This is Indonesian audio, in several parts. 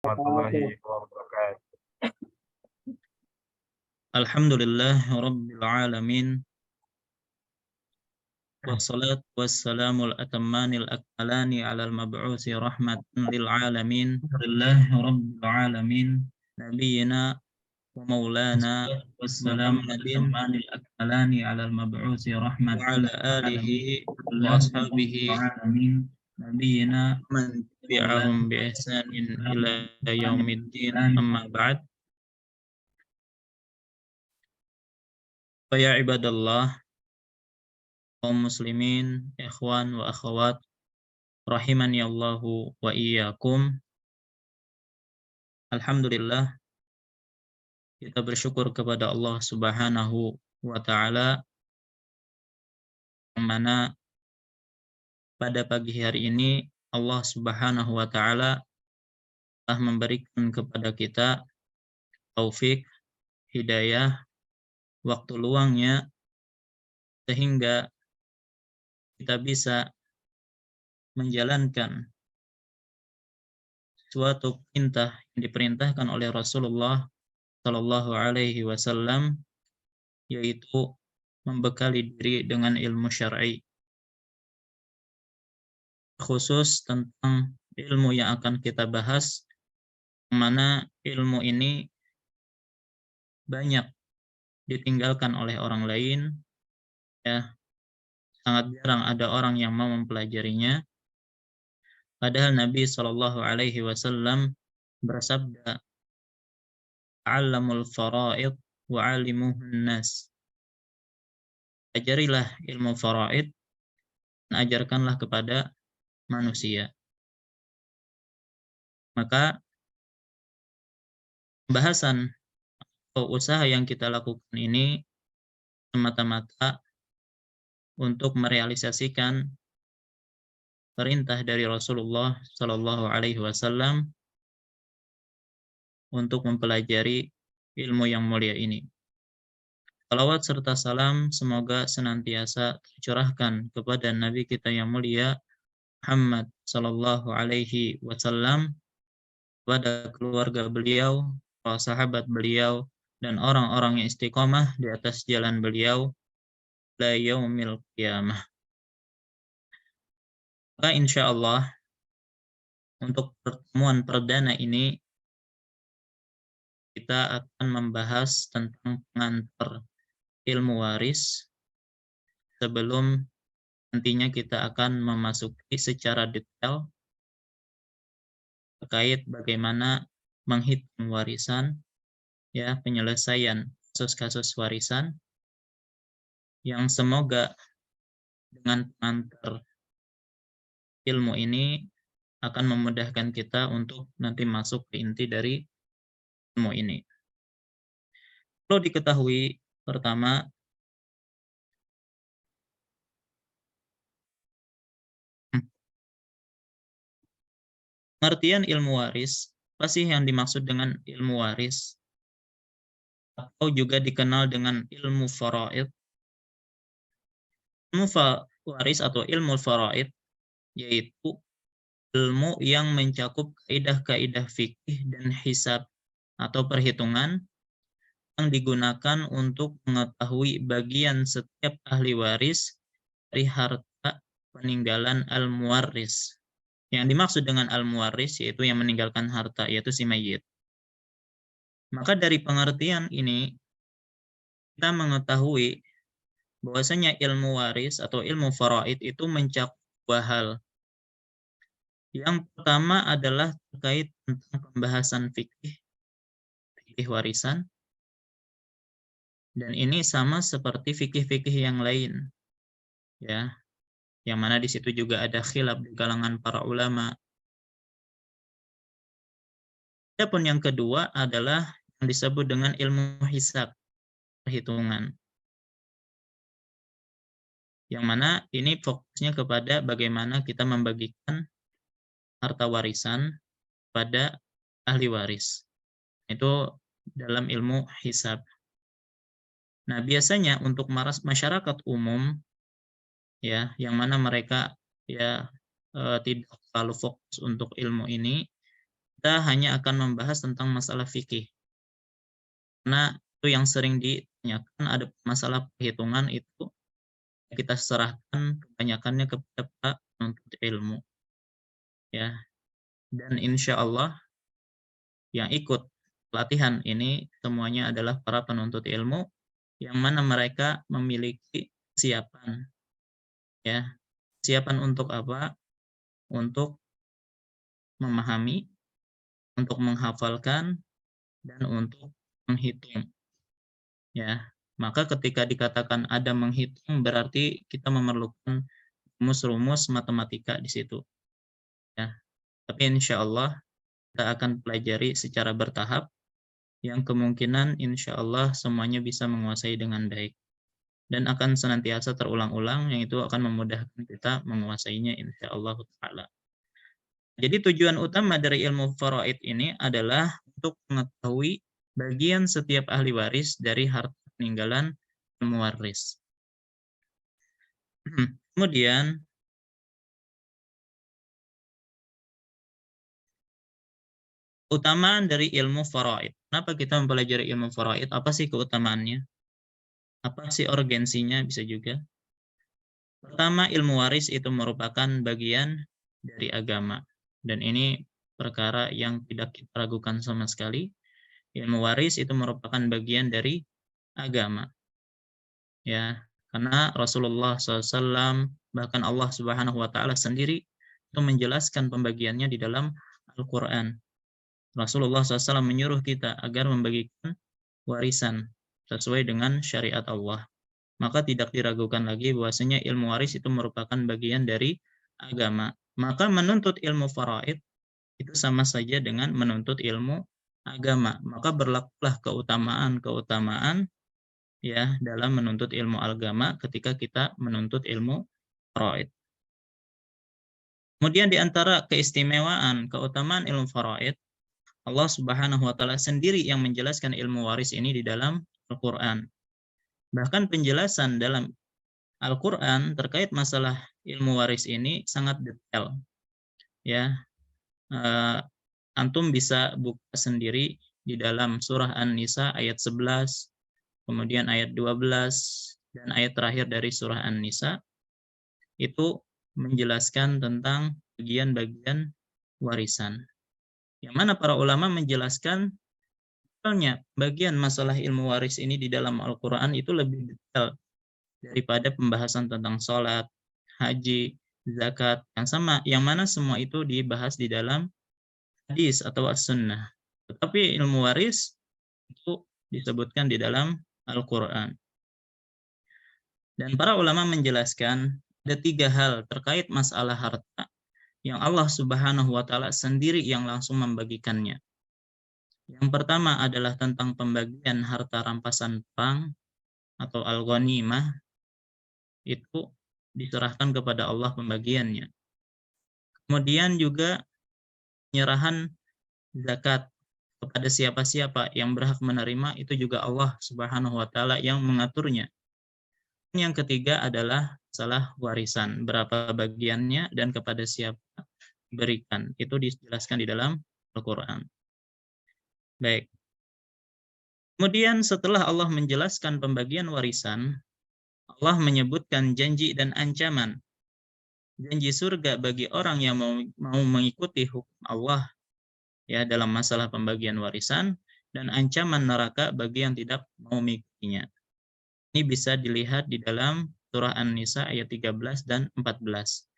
warahmatullahi wabarakatuh. Alhamdulillah Rabbil Alamin. Wassalatu wassalamul atammanil akmalani alal mab'uthi rahmatan lil alamin. Alhamdulillahi Rabbil Alamin. Nabiyyina wa maulana wassalamu atammanil akmalani alal mab'uthi rahmatan wa ala alihi wa ashabihi nabiyyina man tabi'ahum bi ihsanin ila yaumiddin, amma ba'd. Fa ya ibadallah, kaum muslimin, ikhwan wa akhwat, rahimani Allahu wa iyyakum. Alhamdulillah, kita bersyukur kepada Allah Subhanahu wa taala, yang mana pada pagi hari ini Allah Subhanahu wa taala telah memberikan kepada kita taufik, hidayah, waktu luangnya, sehingga kita bisa menjalankan suatu perintah yang diperintahkan oleh Rasulullah Shallallahu Alaihi Wasallam, yaitu membekali diri dengan ilmu syar'i, khusus tentang ilmu yang akan kita bahas, yang mana ilmu ini banyak ditinggalkan oleh orang lain, ya, sangat jarang ada orang yang mau mempelajarinya. Padahal Nabi Shallallahu Alaihi Wasallam bersabda, "Ta'allamul fara'id wa 'alimuhun nas." Ajarilah ilmu faraid dan ajarkanlah kepada manusia. Maka pembahasan atau usaha yang kita lakukan ini semata-mata untuk merealisasikan perintah dari Rasulullah Shallallahu Alaihi Wasallam untuk mempelajari ilmu yang mulia ini. Salawat serta salam semoga senantiasa tercurahkan kepada Nabi kita yang mulia Muhammad Shallallahu Alaihi Wasallam, kepada keluarga beliau, para sahabat beliau, dan orang-orang yang istiqomah di atas jalan beliau la yaumil qiyamah. Maka insya Allah untuk pertemuan perdana ini kita akan membahas tentang pengantar ilmu waris, sebelum nantinya kita akan memasuki secara detail terkait bagaimana menghitung warisan, ya, penyelesaian kasus-kasus warisan, yang semoga dengan pengantar ilmu ini akan memudahkan kita untuk nanti masuk ke inti dari ilmu ini. Perlu diketahui pertama, pengertian ilmu waris, apa sih yang dimaksud dengan ilmu waris? Atau juga dikenal dengan ilmu faraid. Ilmu waris atau ilmu faraid yaitu ilmu yang mencakup kaidah-kaidah fikih dan hisab atau perhitungan yang digunakan untuk mengetahui bagian setiap ahli waris dari harta peninggalan al-muwarris. Yang dimaksud dengan al-muwarris yaitu yang meninggalkan harta, yaitu si mayit. Maka dari pengertian ini kita mengetahui bahwasanya ilmu waris atau ilmu faraid itu mencakup dua hal. Yang pertama adalah terkait tentang pembahasan fikih warisan, dan ini sama seperti fikih-fikih yang lain, ya, yang mana di situ juga ada khilaf di kalangan para ulama. Adapun yang kedua adalah yang disebut dengan ilmu hisab, perhitungan, yang mana ini fokusnya kepada bagaimana kita membagikan harta warisan pada ahli waris. Itu dalam ilmu hisab. Nah, biasanya untuk masyarakat umum, ya, yang mana mereka ya tidak terlalu fokus untuk ilmu ini, kita hanya akan membahas tentang masalah fikih. Karena itu yang sering ditanyakan, ada masalah perhitungan itu kita serahkan kebanyakannya kepada para penuntut ilmu. Ya, dan insya Allah yang ikut pelatihan ini semuanya adalah para penuntut ilmu yang mana mereka memiliki kesiapan. Ya, kesiapan untuk apa? Untuk memahami, untuk menghafalkan, dan untuk menghitung. Ya, maka ketika dikatakan ada menghitung berarti kita memerlukan rumus-rumus matematika di situ. Ya, tapi insya Allah kita akan pelajari secara bertahap yang kemungkinan insya Allah semuanya bisa menguasai dengan baik dan akan senantiasa terulang-ulang, yang itu akan memudahkan kita menguasainya insya Allah Ta'ala. Jadi tujuan utama dari ilmu faraid ini adalah untuk mengetahui bagian setiap ahli waris dari harta peninggalan pewaris. Kemudian keutamaan dari ilmu faraid. Kenapa kita mempelajari ilmu faraid? Apa sih keutamaannya? Apa sih urgensinya? Bisa juga. Pertama, ilmu waris itu merupakan bagian dari agama. Dan ini perkara yang tidak kita ragukan sama sekali. Ilmu waris itu merupakan bagian dari agama. Ya, karena Rasulullah SAW bahkan Allah Subhanahu wa taala sendiri itu menjelaskan pembagiannya di dalam Al-Qur'an. Rasulullah SAW menyuruh kita agar membagikan warisan sesuai dengan syariat Allah. Maka tidak diragukan lagi bahwasanya ilmu waris itu merupakan bagian dari agama. Maka menuntut ilmu faraid itu sama saja dengan menuntut ilmu agama. Maka berlakulah keutamaan-keutamaan ya dalam menuntut ilmu agama ketika kita menuntut ilmu faraid. Kemudian di antara keistimewaan keutamaan ilmu faraid, Allah Subhanahu wa taala sendiri yang menjelaskan ilmu waris ini di dalam Al-Qur'an. Bahkan penjelasan dalam Al-Qur'an terkait masalah ilmu waris ini sangat detail. Ya. Antum bisa buka sendiri di dalam surah An-Nisa ayat 11, kemudian ayat 12 dan ayat terakhir dari surah An-Nisa itu menjelaskan tentang bagian-bagian warisan. Yang mana para ulama menjelaskan misalnya bagian masalah ilmu waris ini di dalam Al-Qur'an itu lebih detail daripada pembahasan tentang sholat, haji, zakat, yang mana semua itu dibahas di dalam hadis atau as-sunnah. Tetapi ilmu waris itu disebutkan di dalam Al-Qur'an. Dan para ulama menjelaskan ada 3 hal terkait masalah harta yang Allah Subhanahu wa taala sendiri yang langsung membagikannya. Yang pertama adalah tentang pembagian harta rampasan perang atau al-ghanimah, itu diserahkan kepada Allah pembagiannya. Kemudian juga penyerahan zakat kepada siapa-siapa yang berhak menerima, itu juga Allah Subhanahu wa taala yang mengaturnya. Yang ketiga adalah masalah warisan, berapa bagiannya dan kepada siapa diberikan. Itu dijelaskan di dalam Al-Qur'an. Baik. Kemudian setelah Allah menjelaskan pembagian warisan, Allah menyebutkan janji dan ancaman. Janji surga bagi orang yang mau mengikuti hukum Allah ya dalam masalah pembagian warisan, dan ancaman neraka bagi yang tidak mau mengikutinya. Ini bisa dilihat di dalam surah An-Nisa ayat 13 dan 14.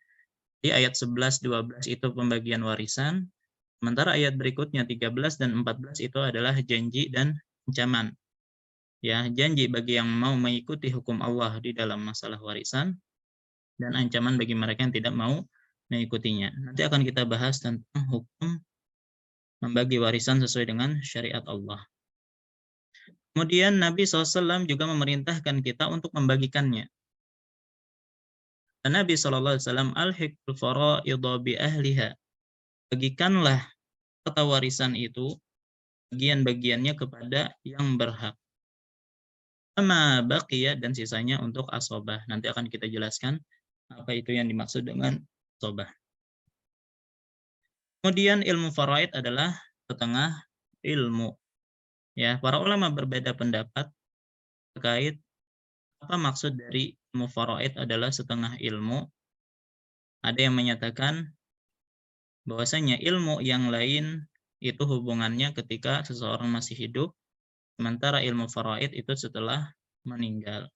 Di ayat 11 12 itu pembagian warisan, sementara ayat berikutnya 13 dan 14 itu adalah janji dan ancaman. Ya, janji bagi yang mau mengikuti hukum Allah di dalam masalah warisan, dan ancaman bagi mereka yang tidak mau mengikutinya. Nanti akan kita bahas tentang hukum membagi warisan sesuai dengan syariat Allah. Kemudian Nabi SAW juga memerintahkan kita untuk membagikannya. Dan Nabi SAW al-hikul fara'idha bi ahliha. Bagikanlah harta warisan itu bagian-bagiannya kepada yang berhak. Sama baqiya dan sisanya untuk asobah. Nanti akan kita jelaskan apa itu yang dimaksud dengan asobah. Kemudian ilmu faraid adalah setengah ilmu. Ya, para ulama berbeda pendapat terkait apa maksud dari ilmu faraid adalah setengah ilmu. Ada yang menyatakan bahwasanya ilmu yang lain itu hubungannya ketika seseorang masih hidup, sementara ilmu faraid itu setelah meninggal.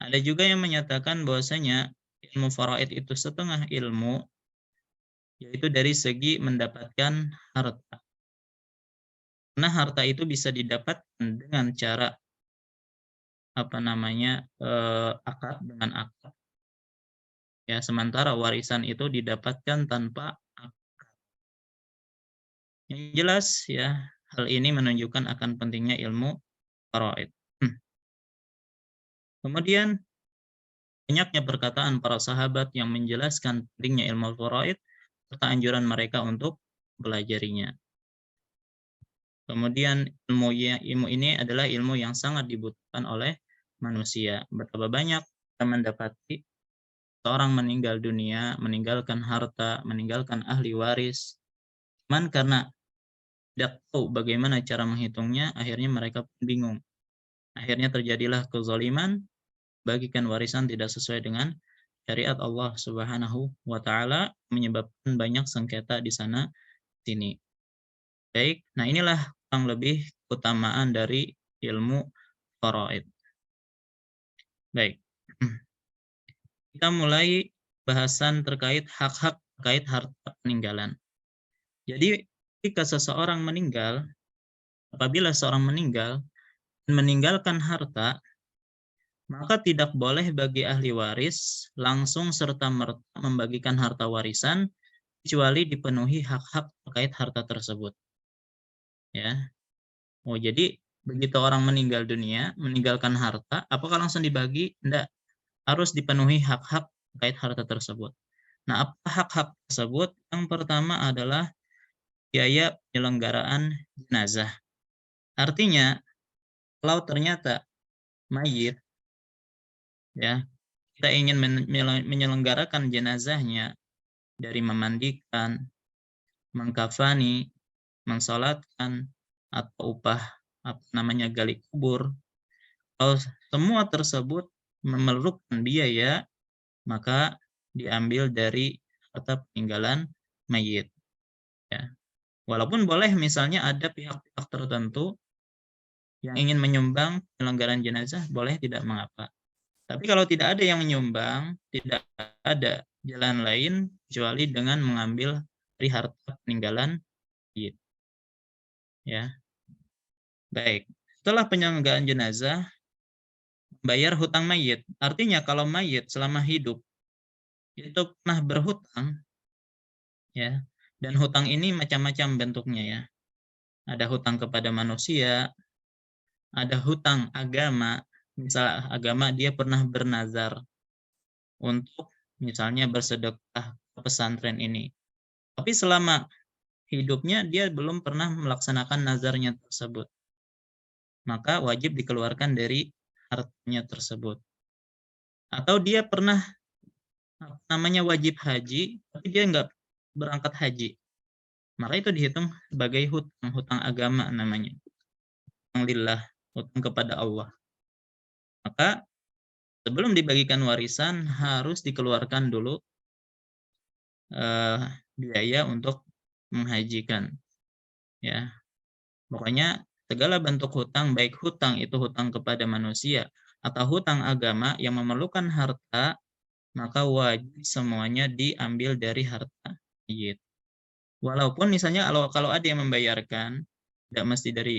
Ada juga yang menyatakan bahwasanya ilmu faraid itu setengah ilmu, yaitu dari segi mendapatkan harta. Karena harta itu bisa didapatkan dengan cara akad dengan akad. Ya, sementara warisan itu didapatkan tanpa akad. Yang jelas ya, hal ini menunjukkan akan pentingnya ilmu faraid. Kemudian banyaknya perkataan para sahabat yang menjelaskan pentingnya ilmu faraid serta anjuran mereka untuk belajarinya. Kemudian ilmu ini adalah ilmu yang sangat dibutuhkan oleh manusia. Betapa banyak kita mendapati seorang meninggal dunia, meninggalkan harta, meninggalkan ahli waris. Cuman karena tidak tahu bagaimana cara menghitungnya, akhirnya mereka bingung. Akhirnya terjadilah kezaliman, bagikan warisan tidak sesuai dengan syariat Allah Subhanahu wa taala, menyebabkan banyak sengketa di sana sini. Baik, nah inilah kurang lebih keutamaan dari ilmu faraid. Baik. Kita mulai bahasan terkait hak-hak terkait harta peninggalan. Jadi ketika seseorang meninggal, apabila seorang meninggal dan meninggalkan harta, maka tidak boleh bagi ahli waris langsung serta-merta membagikan harta warisan kecuali dipenuhi hak-hak terkait harta tersebut. Ya. Oh, jadi begitu orang meninggal dunia, meninggalkan harta, apakah langsung dibagi? Tidak. Harus dipenuhi hak-hak terkait harta tersebut. Nah, apa hak-hak tersebut? Yang pertama adalah biaya penyelenggaraan jenazah. Artinya, kalau ternyata mayit, ya, kita ingin menyelenggarakan jenazahnya dari memandikan, mengkafani, mensolatkan, atau gali kubur. Kalau semua tersebut memerlukan biaya, maka diambil dari harta peninggalan mayit. Ya. Walaupun boleh misalnya ada pihak-pihak tertentu yang ingin menyumbang penyelenggaraan jenazah, boleh, tidak mengapa. Tapi kalau tidak ada yang menyumbang, tidak ada jalan lain kecuali dengan mengambil dari harta peninggalan mayit. Ya. Baik. Setelah penyelenggaraan jenazah, bayar hutang mayit. Artinya kalau mayit selama hidup itu pernah berhutang, ya, dan hutang ini macam-macam bentuknya ya. Ada hutang kepada manusia, ada hutang agama. Misal agama dia pernah bernazar untuk misalnya bersedekah ke pesantren ini. Tapi selama hidupnya dia belum pernah melaksanakan nazarnya tersebut. Maka wajib dikeluarkan dari hartanya tersebut. Atau dia pernah wajib haji, tapi dia nggak berangkat haji. Maka itu dihitung sebagai hutang agama namanya. Hutang lillah, hutang kepada Allah. Maka sebelum dibagikan warisan harus dikeluarkan dulu biaya untuk menghajikan. Ya, pokoknya segala bentuk hutang, baik hutang itu hutang kepada manusia atau hutang agama yang memerlukan harta, maka wajib semuanya diambil dari harta mayit. Walaupun misalnya kalau ada yang membayarkan, tidak mesti dari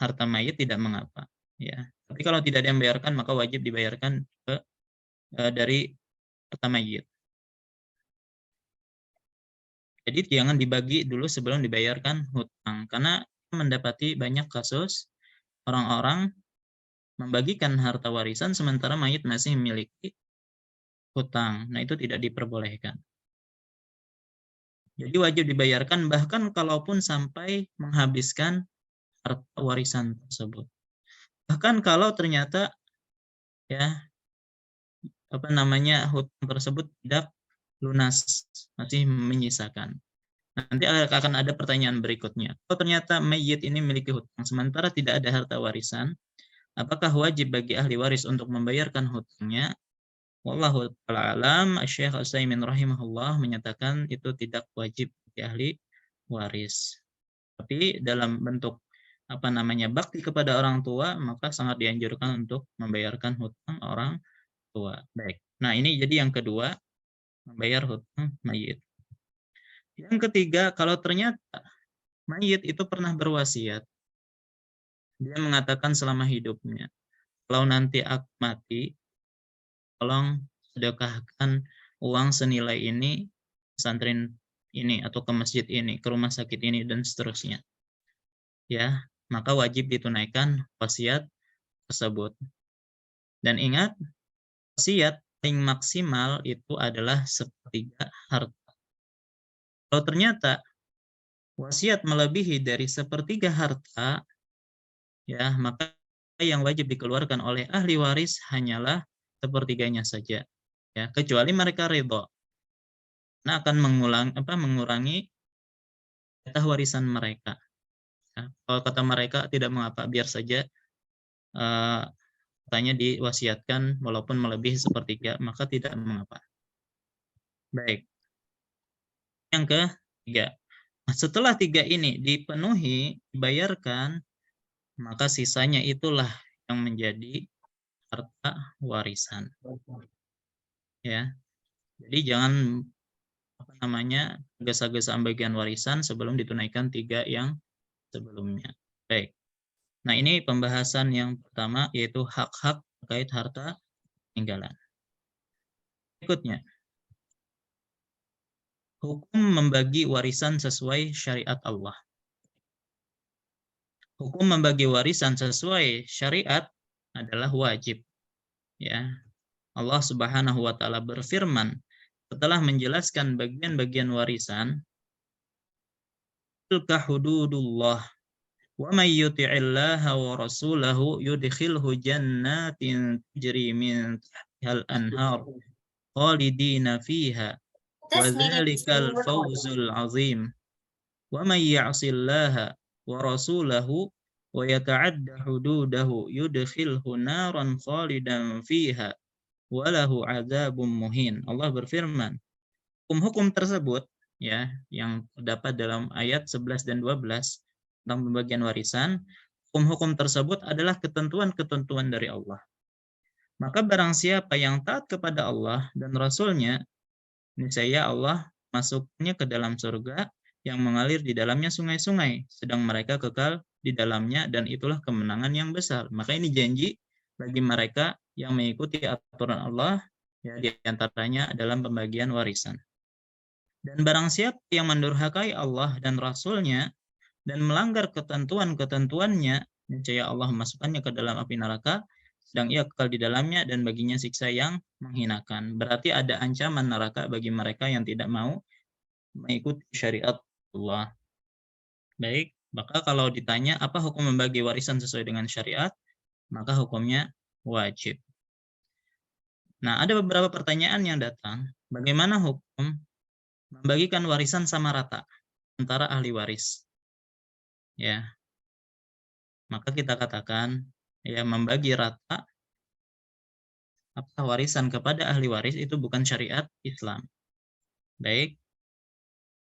harta mayit, tidak mengapa. Ya, tapi kalau tidak ada yang membayarkan, maka wajib dibayarkan dari harta mayit. Jadi jangan dibagi dulu sebelum dibayarkan hutang, karena mendapati banyak kasus orang-orang membagikan harta warisan sementara mayit masih memiliki hutang. Nah, itu tidak diperbolehkan. Jadi wajib dibayarkan bahkan kalaupun sampai menghabiskan harta warisan tersebut. Bahkan kalau ternyata ya hutang tersebut tidak lunas, masih menyisakan. Nanti akan ada pertanyaan berikutnya. Kalau ternyata mayit ini memiliki hutang, sementara tidak ada harta warisan, apakah wajib bagi ahli waris untuk membayarkan hutangnya? Wallahu ta'ala alam. Syekh Utsaimin rahimahullah menyatakan itu tidak wajib bagi ahli waris. Tapi dalam bentuk bakti kepada orang tua, maka sangat dianjurkan untuk membayarkan hutang orang tua. Baik. Nah, ini jadi yang kedua, membayar hutang mayit. Yang ketiga, kalau ternyata mayit itu pernah berwasiat, dia mengatakan selama hidupnya, kalau nanti aku mati, tolong sedekahkan uang senilai ini pesantren ini atau ke masjid ini, ke rumah sakit ini dan seterusnya. Ya, maka wajib ditunaikan wasiat tersebut. Dan ingat, wasiat paling maksimal itu adalah sepertiga harta. Kalau ternyata wasiat melebihi dari sepertiga harta, ya, maka yang wajib dikeluarkan oleh ahli waris hanyalah sepertiganya saja, ya, kecuali mereka ridho. Nah, akan mengurangi jatah warisan mereka. Ya, kalau kata mereka tidak mengapa, biar saja katanya diwasiatkan walaupun melebihi sepertiga, maka tidak mengapa. Baik. Yang ketiga, setelah tiga ini dipenuhi, dibayarkan, maka sisanya itulah yang menjadi harta warisan. Ya, jadi jangan gesa-gesaan bagian warisan sebelum ditunaikan tiga yang sebelumnya. Baik. Nah, ini pembahasan yang pertama, yaitu hak-hak terkait harta peninggalan. Berikutnya, hukum membagi warisan sesuai syariat Allah. Hukum membagi warisan sesuai syariat adalah wajib. Ya, Allah Subhanahu wa taala berfirman setelah menjelaskan bagian-bagian warisan, tilka hududullah wa may yuti'illaha wa rasulahu yudkhilhu jannatin tajri min tahtihal anhar khalidina fiha wa dzalikal fawzul azim wa may ya'sillaha wa rasulahu wa yata'adda hududahu yudkhilhu naran khalidan fiha walahu adzabun muhin. Allah berfirman, hukum-hukum tersebut, ya, yang terdapat dalam ayat 11 dan 12 tentang pembagian warisan, hukum-hukum tersebut adalah ketentuan-ketentuan dari Allah. Maka barang siapa yang taat kepada Allah dan Rasul-Nya, niscaya Allah masuknya ke dalam surga yang mengalir di dalamnya sungai-sungai, sedang mereka kekal di dalamnya, dan itulah kemenangan yang besar. Maka ini janji bagi mereka yang mengikuti aturan Allah, ya, di antaranya dalam pembagian warisan. Dan barang siapa yang mendurhakai Allah dan Rasul-Nya dan melanggar ketentuan-ketentuannya, niscaya Allah memasukkannya ke dalam api neraka, sedang ia kekal di dalamnya dan baginya siksa yang menghinakan. Berarti ada ancaman neraka bagi mereka yang tidak mau mengikuti syariat Allah. Baik, maka kalau ditanya apa hukum membagi warisan sesuai dengan syariat, maka hukumnya wajib. Nah, ada beberapa pertanyaan yang datang. Bagaimana hukum membagikan warisan sama rata antara ahli waris? Ya, maka kita katakan, ya, membagi rata warisan kepada ahli waris itu bukan syariat Islam. Baik,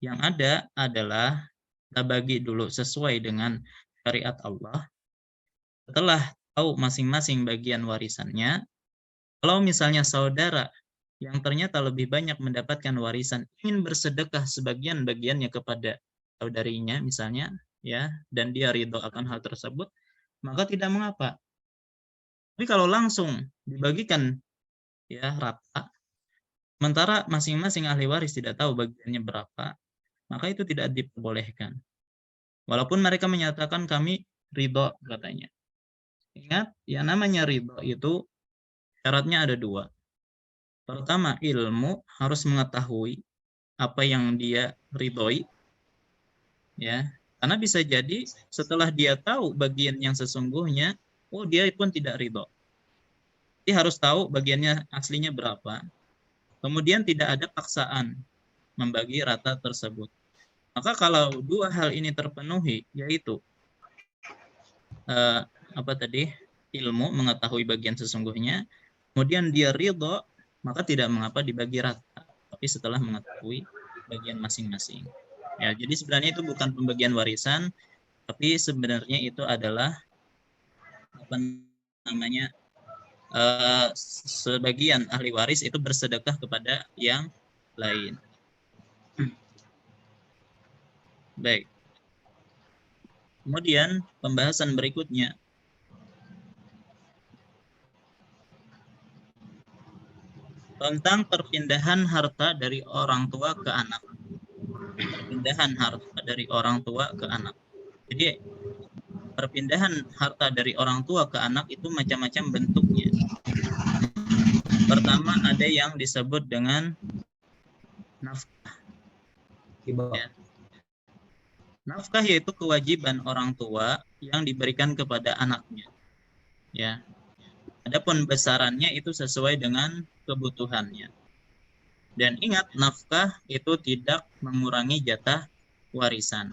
yang ada adalah kita bagi dulu sesuai dengan syariat Allah. Setelah tahu masing-masing bagian warisannya, kalau misalnya saudara yang ternyata lebih banyak mendapatkan warisan ingin bersedekah sebagian bagiannya kepada saudarinya misalnya, ya, dan dia ridho akan hal tersebut, maka tidak mengapa. Tapi kalau langsung dibagikan, ya, rata, sementara masing-masing ahli waris tidak tahu bagiannya berapa, maka itu tidak diperbolehkan. Walaupun mereka menyatakan kami ridho, katanya. Ingat, yang namanya ridho itu syaratnya ada dua. Pertama, ilmu, harus mengetahui apa yang dia ridhoi, ya, karena bisa jadi setelah dia tahu bagian yang sesungguhnya, dia pun tidak ridho. Dia harus tahu bagiannya aslinya berapa. kemudian tidak ada paksaan membagi rata tersebut. Maka kalau dua hal ini terpenuhi, yaitu apa tadi, ilmu, mengetahui bagian sesungguhnya, kemudian dia ridho, maka tidak mengapa dibagi rata, tapi setelah mengetahui bagian masing-masing. Ya, jadi sebenarnya itu bukan pembagian warisan, tapi sebenarnya itu adalah apa namanya, sebagian ahli waris itu bersedekah kepada yang lain. Baik. Kemudian pembahasan berikutnya tentang perpindahan harta dari orang tua ke anak. Perpindahan harta dari orang tua ke anak. Jadi perpindahan harta dari orang tua ke anak itu macam-macam bentuknya. Pertama ada yang disebut dengan nafkah. Ya. Nafkah yaitu kewajiban orang tua yang diberikan kepada anaknya. Ya. Adapun besarannya itu sesuai dengan kebutuhannya. Dan ingat, nafkah itu tidak mengurangi jatah warisan.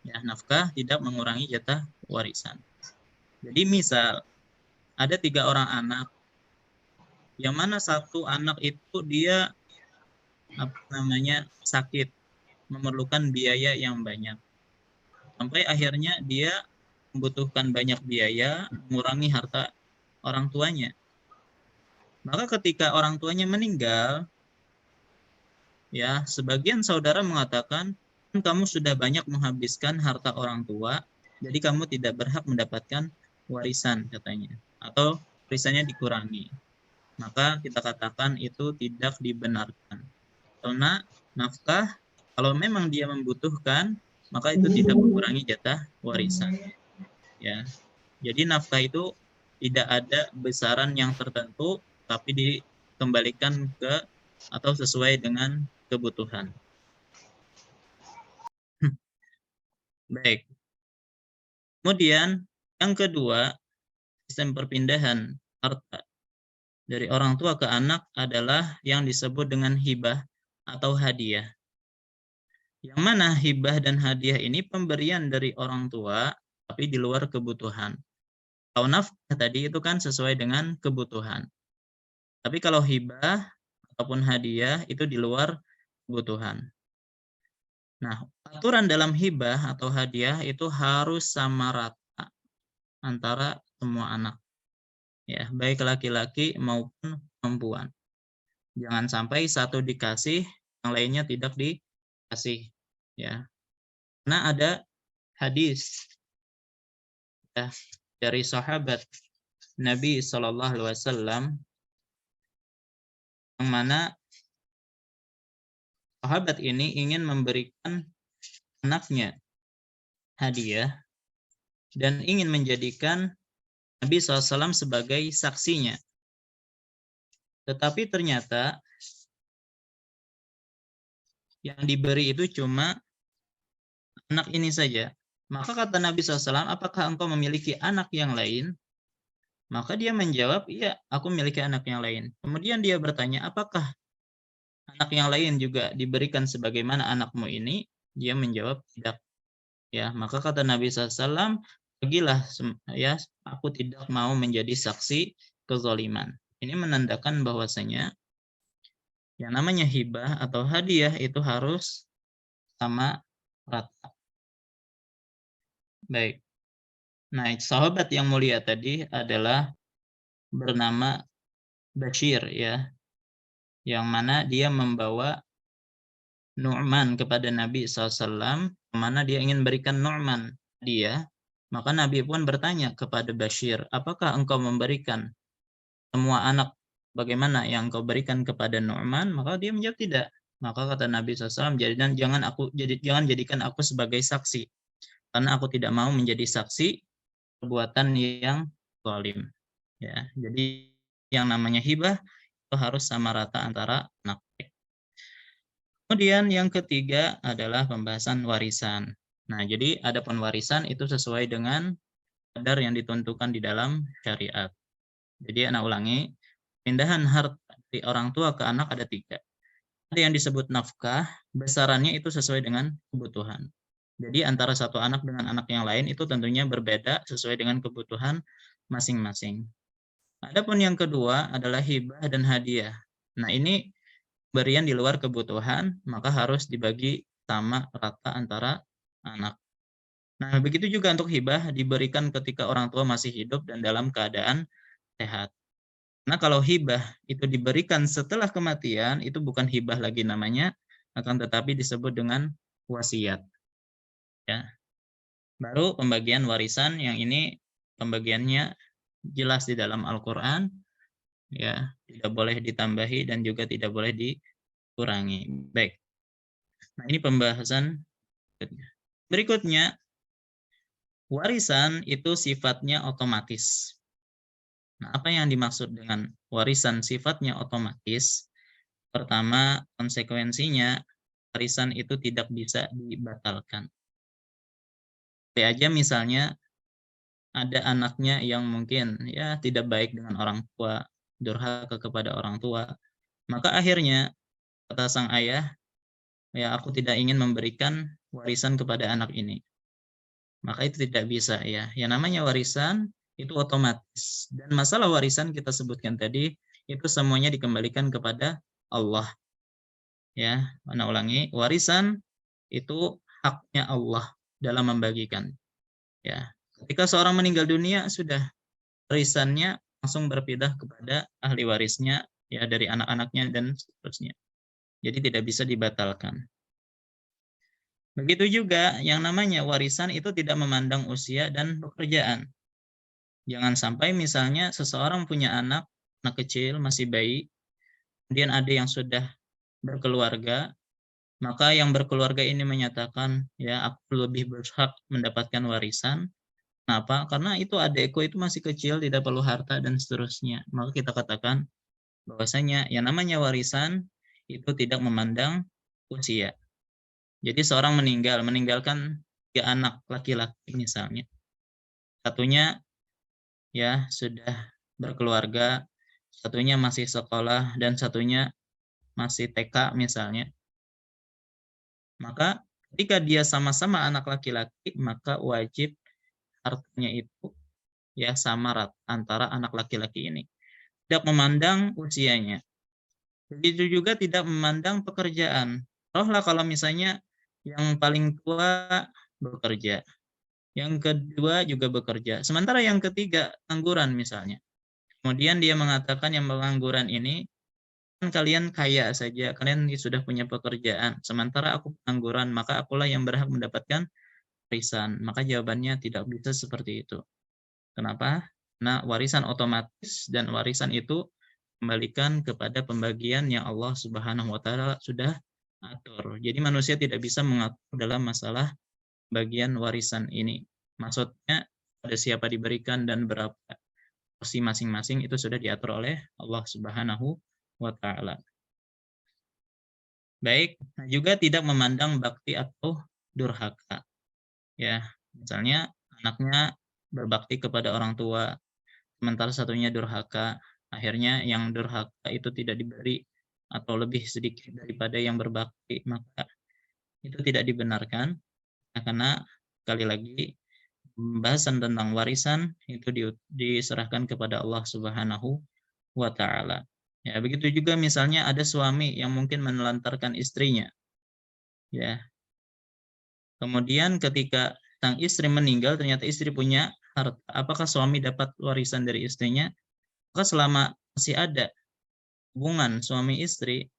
Ya, nafkah tidak mengurangi jatah warisan. Jadi misal ada 3 orang anak, yang mana satu anak itu dia sakit, memerlukan biaya yang banyak. Sampai akhirnya dia membutuhkan banyak biaya, mengurangi harta orang tuanya. Maka ketika orang tuanya meninggal, ya, sebagian saudara mengatakan, kamu sudah banyak menghabiskan harta orang tua, jadi kamu tidak berhak mendapatkan warisan, katanya. Atau warisannya dikurangi. Maka kita katakan itu tidak dibenarkan. Karena nafkah, kalau memang dia membutuhkan, maka itu tidak mengurangi jatah warisan. Ya. Jadi nafkah itu tidak ada besaran yang tertentu, tapi dikembalikan ke atau sesuai dengan kebutuhan. Baik. Kemudian yang kedua, sistem perpindahan harta dari orang tua ke anak adalah yang disebut dengan hibah atau hadiah. Yang mana hibah dan hadiah ini pemberian dari orang tua, tapi di luar kebutuhan. Kalau nafkah tadi itu kan sesuai dengan kebutuhan. Tapi kalau hibah ataupun hadiah itu di luar kebutuhan. Nah, aturan dalam hibah atau hadiah itu harus sama rata antara semua anak. Ya, baik laki-laki maupun perempuan. Jangan sampai satu dikasih, yang lainnya tidak dikasih. Ya. Karena ada hadis ya, dari sahabat Nabi SAW yang mana sahabat ini ingin memberikan anaknya hadiah dan ingin menjadikan Nabi SAW sebagai saksinya. Tetapi ternyata yang diberi itu cuma anak ini saja. Maka kata Nabi SAW, apakah engkau memiliki anak yang lain? Maka dia menjawab, iya, aku memiliki anak yang lain. Kemudian dia bertanya, apakah anak yang lain juga diberikan sebagaimana anakmu ini? Dia menjawab, tidak. Ya, maka kata Nabi SAW, pergilah, ya, aku tidak mau menjadi saksi kezaliman. Ini menandakan bahwasanya yang namanya hibah atau hadiah itu harus sama rata. Baik. Nah, sahabat yang mulia tadi adalah bernama Bashir, ya, yang mana dia membawa Nu'man kepada Nabi SAW, mana dia ingin berikan Nu'man dia. Maka Nabi pun bertanya kepada Bashir, apakah engkau memberikan semua anak bagaimana yang engkau berikan kepada Nu'man? Maka dia menjawab tidak. Maka kata Nabi SAW, jangan jadikan aku sebagai saksi, karena aku tidak mau menjadi saksi perbuatan yang zalim. Ya, jadi yang namanya hibah itu harus sama rata antara anak. Kemudian yang ketiga adalah pembahasan warisan. Nah, jadi adapun warisan itu sesuai dengan kadar yang ditentukan di dalam syariat. Jadi anak ulangi, pindahan harta dari orang tua ke anak ada 3. Ada yang disebut nafkah, besarannya itu sesuai dengan kebutuhan. Jadi antara satu anak dengan anak yang lain itu tentunya berbeda sesuai dengan kebutuhan masing-masing. Adapun yang kedua adalah hibah dan hadiah. Nah, ini berian di luar kebutuhan, maka harus dibagi sama rata antara anak. Nah, begitu juga untuk hibah diberikan ketika orang tua masih hidup dan dalam keadaan sehat. Nah, kalau hibah itu diberikan setelah kematian, itu bukan hibah lagi namanya, akan tetapi disebut dengan wasiat. Ya. Baru pembagian warisan yang ini pembagiannya jelas di dalam Al-Qur'an, ya, tidak boleh ditambahi dan juga tidak boleh dikurangi. Baik. Nah, ini pembahasan berikutnya. Warisan itu sifatnya otomatis. Nah, apa yang dimaksud dengan warisan sifatnya otomatis? Pertama, konsekuensinya warisan itu tidak bisa dibatalkan. Seperti aja misalnya ada anaknya yang mungkin ya tidak baik dengan orang tua, durhaka kepada orang tua, maka akhirnya kata sang ayah, ya aku tidak ingin memberikan warisan kepada anak ini. Maka itu tidak bisa ya. Yang namanya warisan itu otomatis. Dan masalah warisan kita sebutkan tadi itu semuanya dikembalikan kepada Allah. Ya, mana ulangi, warisan itu haknya Allah dalam membagikan. Ya, ketika seorang meninggal dunia sudah warisannya langsung berpindah kepada ahli warisnya ya dari anak-anaknya dan seterusnya. Jadi tidak bisa dibatalkan. Begitu juga yang namanya warisan itu tidak memandang usia dan pekerjaan. Jangan sampai misalnya seseorang punya anak kecil, masih bayi, kemudian ada yang sudah berkeluarga, maka yang berkeluarga ini menyatakan, ya aku lebih berhak mendapatkan warisan. Kenapa? Karena itu adekku itu masih kecil, tidak perlu harta dan seterusnya. Maka kita katakan bahwasanya yang namanya warisan itu tidak memandang usia. Jadi seorang meninggalkan 3 anak laki-laki misalnya. Satunya ya sudah berkeluarga, satunya masih sekolah dan satunya masih TK misalnya. Maka ketika dia sama-sama anak laki-laki, maka wajib hartanya itu ya sama rata antara anak laki-laki ini. Tidak memandang usianya. Begitu juga tidak memandang pekerjaan. Taruhlah kalau misalnya yang paling tua bekerja, yang kedua juga bekerja, sementara yang ketiga pengangguran misalnya. Kemudian dia mengatakan yang pengangguran ini, kan kalian kaya saja, kalian sudah punya pekerjaan, sementara aku pengangguran, maka akulah yang berhak mendapatkan warisan. Maka jawabannya tidak bisa seperti itu. Kenapa? Nah, warisan otomatis dan warisan itu kembalikan kepada pembagian yang Allah Subhanahu wa taala sudah atur. Jadi manusia tidak bisa mengatur dalam masalah bagian warisan ini. Maksudnya pada siapa diberikan dan berapa porsi masing-masing itu sudah diatur oleh Allah Subhanahu wa taala. Baik, juga tidak memandang bakti atau durhaka. Ya, misalnya anaknya berbakti kepada orang tua, sementara satunya durhaka. Akhirnya yang durhaka itu tidak diberi atau lebih sedikit daripada yang berbakti, maka itu tidak dibenarkan. Nah, karena sekali lagi pembahasan tentang warisan itu diserahkan kepada Allah Subhanahu wa taala. Ya, begitu juga misalnya ada suami yang mungkin menelantarkan istrinya. Ya. Kemudian ketika sang istri meninggal ternyata istri punya harta. Apakah suami dapat warisan dari istrinya? Maka selama masih ada hubungan suami istri,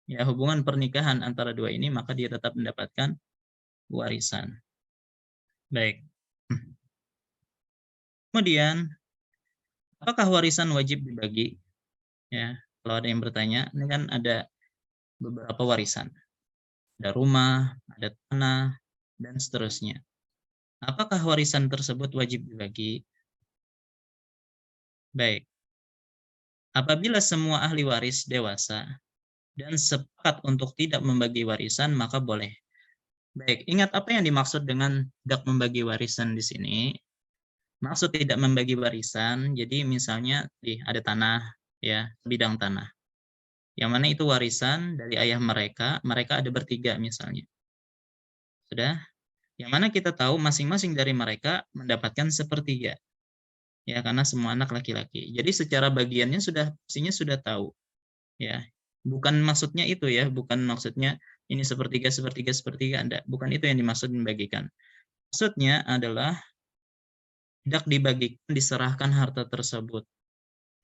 ya hubungan pernikahan antara dua ini, maka dia tetap mendapatkan warisan. Baik. Kemudian, apakah warisan wajib dibagi? Ya, kalau ada yang bertanya, ini kan ada beberapa warisan. Ada rumah, ada tanah, dan seterusnya. Apakah warisan tersebut wajib dibagi? Baik. Apabila semua ahli waris dewasa dan sepakat untuk tidak membagi warisan, maka boleh. Baik, ingat apa yang dimaksud dengan tidak membagi warisan di sini? Maksud tidak membagi warisan, jadi misalnya ada tanah, ya, bidang tanah. Yang mana itu warisan dari ayah mereka ada bertiga misalnya. Sudah? Yang mana kita tahu masing-masing dari mereka mendapatkan sepertiga. Ya, karena semua anak laki-laki. Jadi secara bagiannya pastinya sudah tahu. Ya. Bukan maksudnya itu ya, bukan maksudnya ini sepertiga, sepertiga, sepertiga, enggak. Bukan itu yang dimaksud membagikan. Maksudnya adalah tidak dibagikan, diserahkan harta tersebut.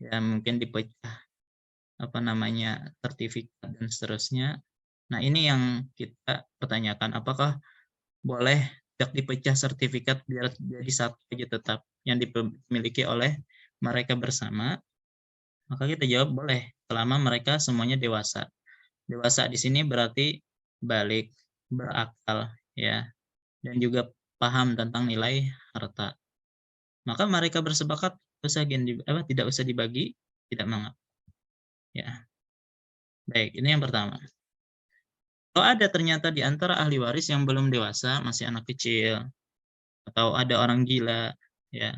Ya, mungkin dipecah sertifikat dan seterusnya. Nah, ini yang kita pertanyakan, apakah boleh tidak dipecah sertifikat biar jadi satu aja tetap yang dimiliki oleh mereka bersama? Maka kita jawab boleh, selama mereka semuanya dewasa. Dewasa di sini berarti balik, berakal, ya, dan juga paham tentang nilai harta. Maka mereka bersepakat tidak usah dibagi, tidak mengapa. Ya. Baik, ini yang pertama. Kalau ada ternyata di antara ahli waris yang belum dewasa, masih anak kecil, atau ada orang gila, ya,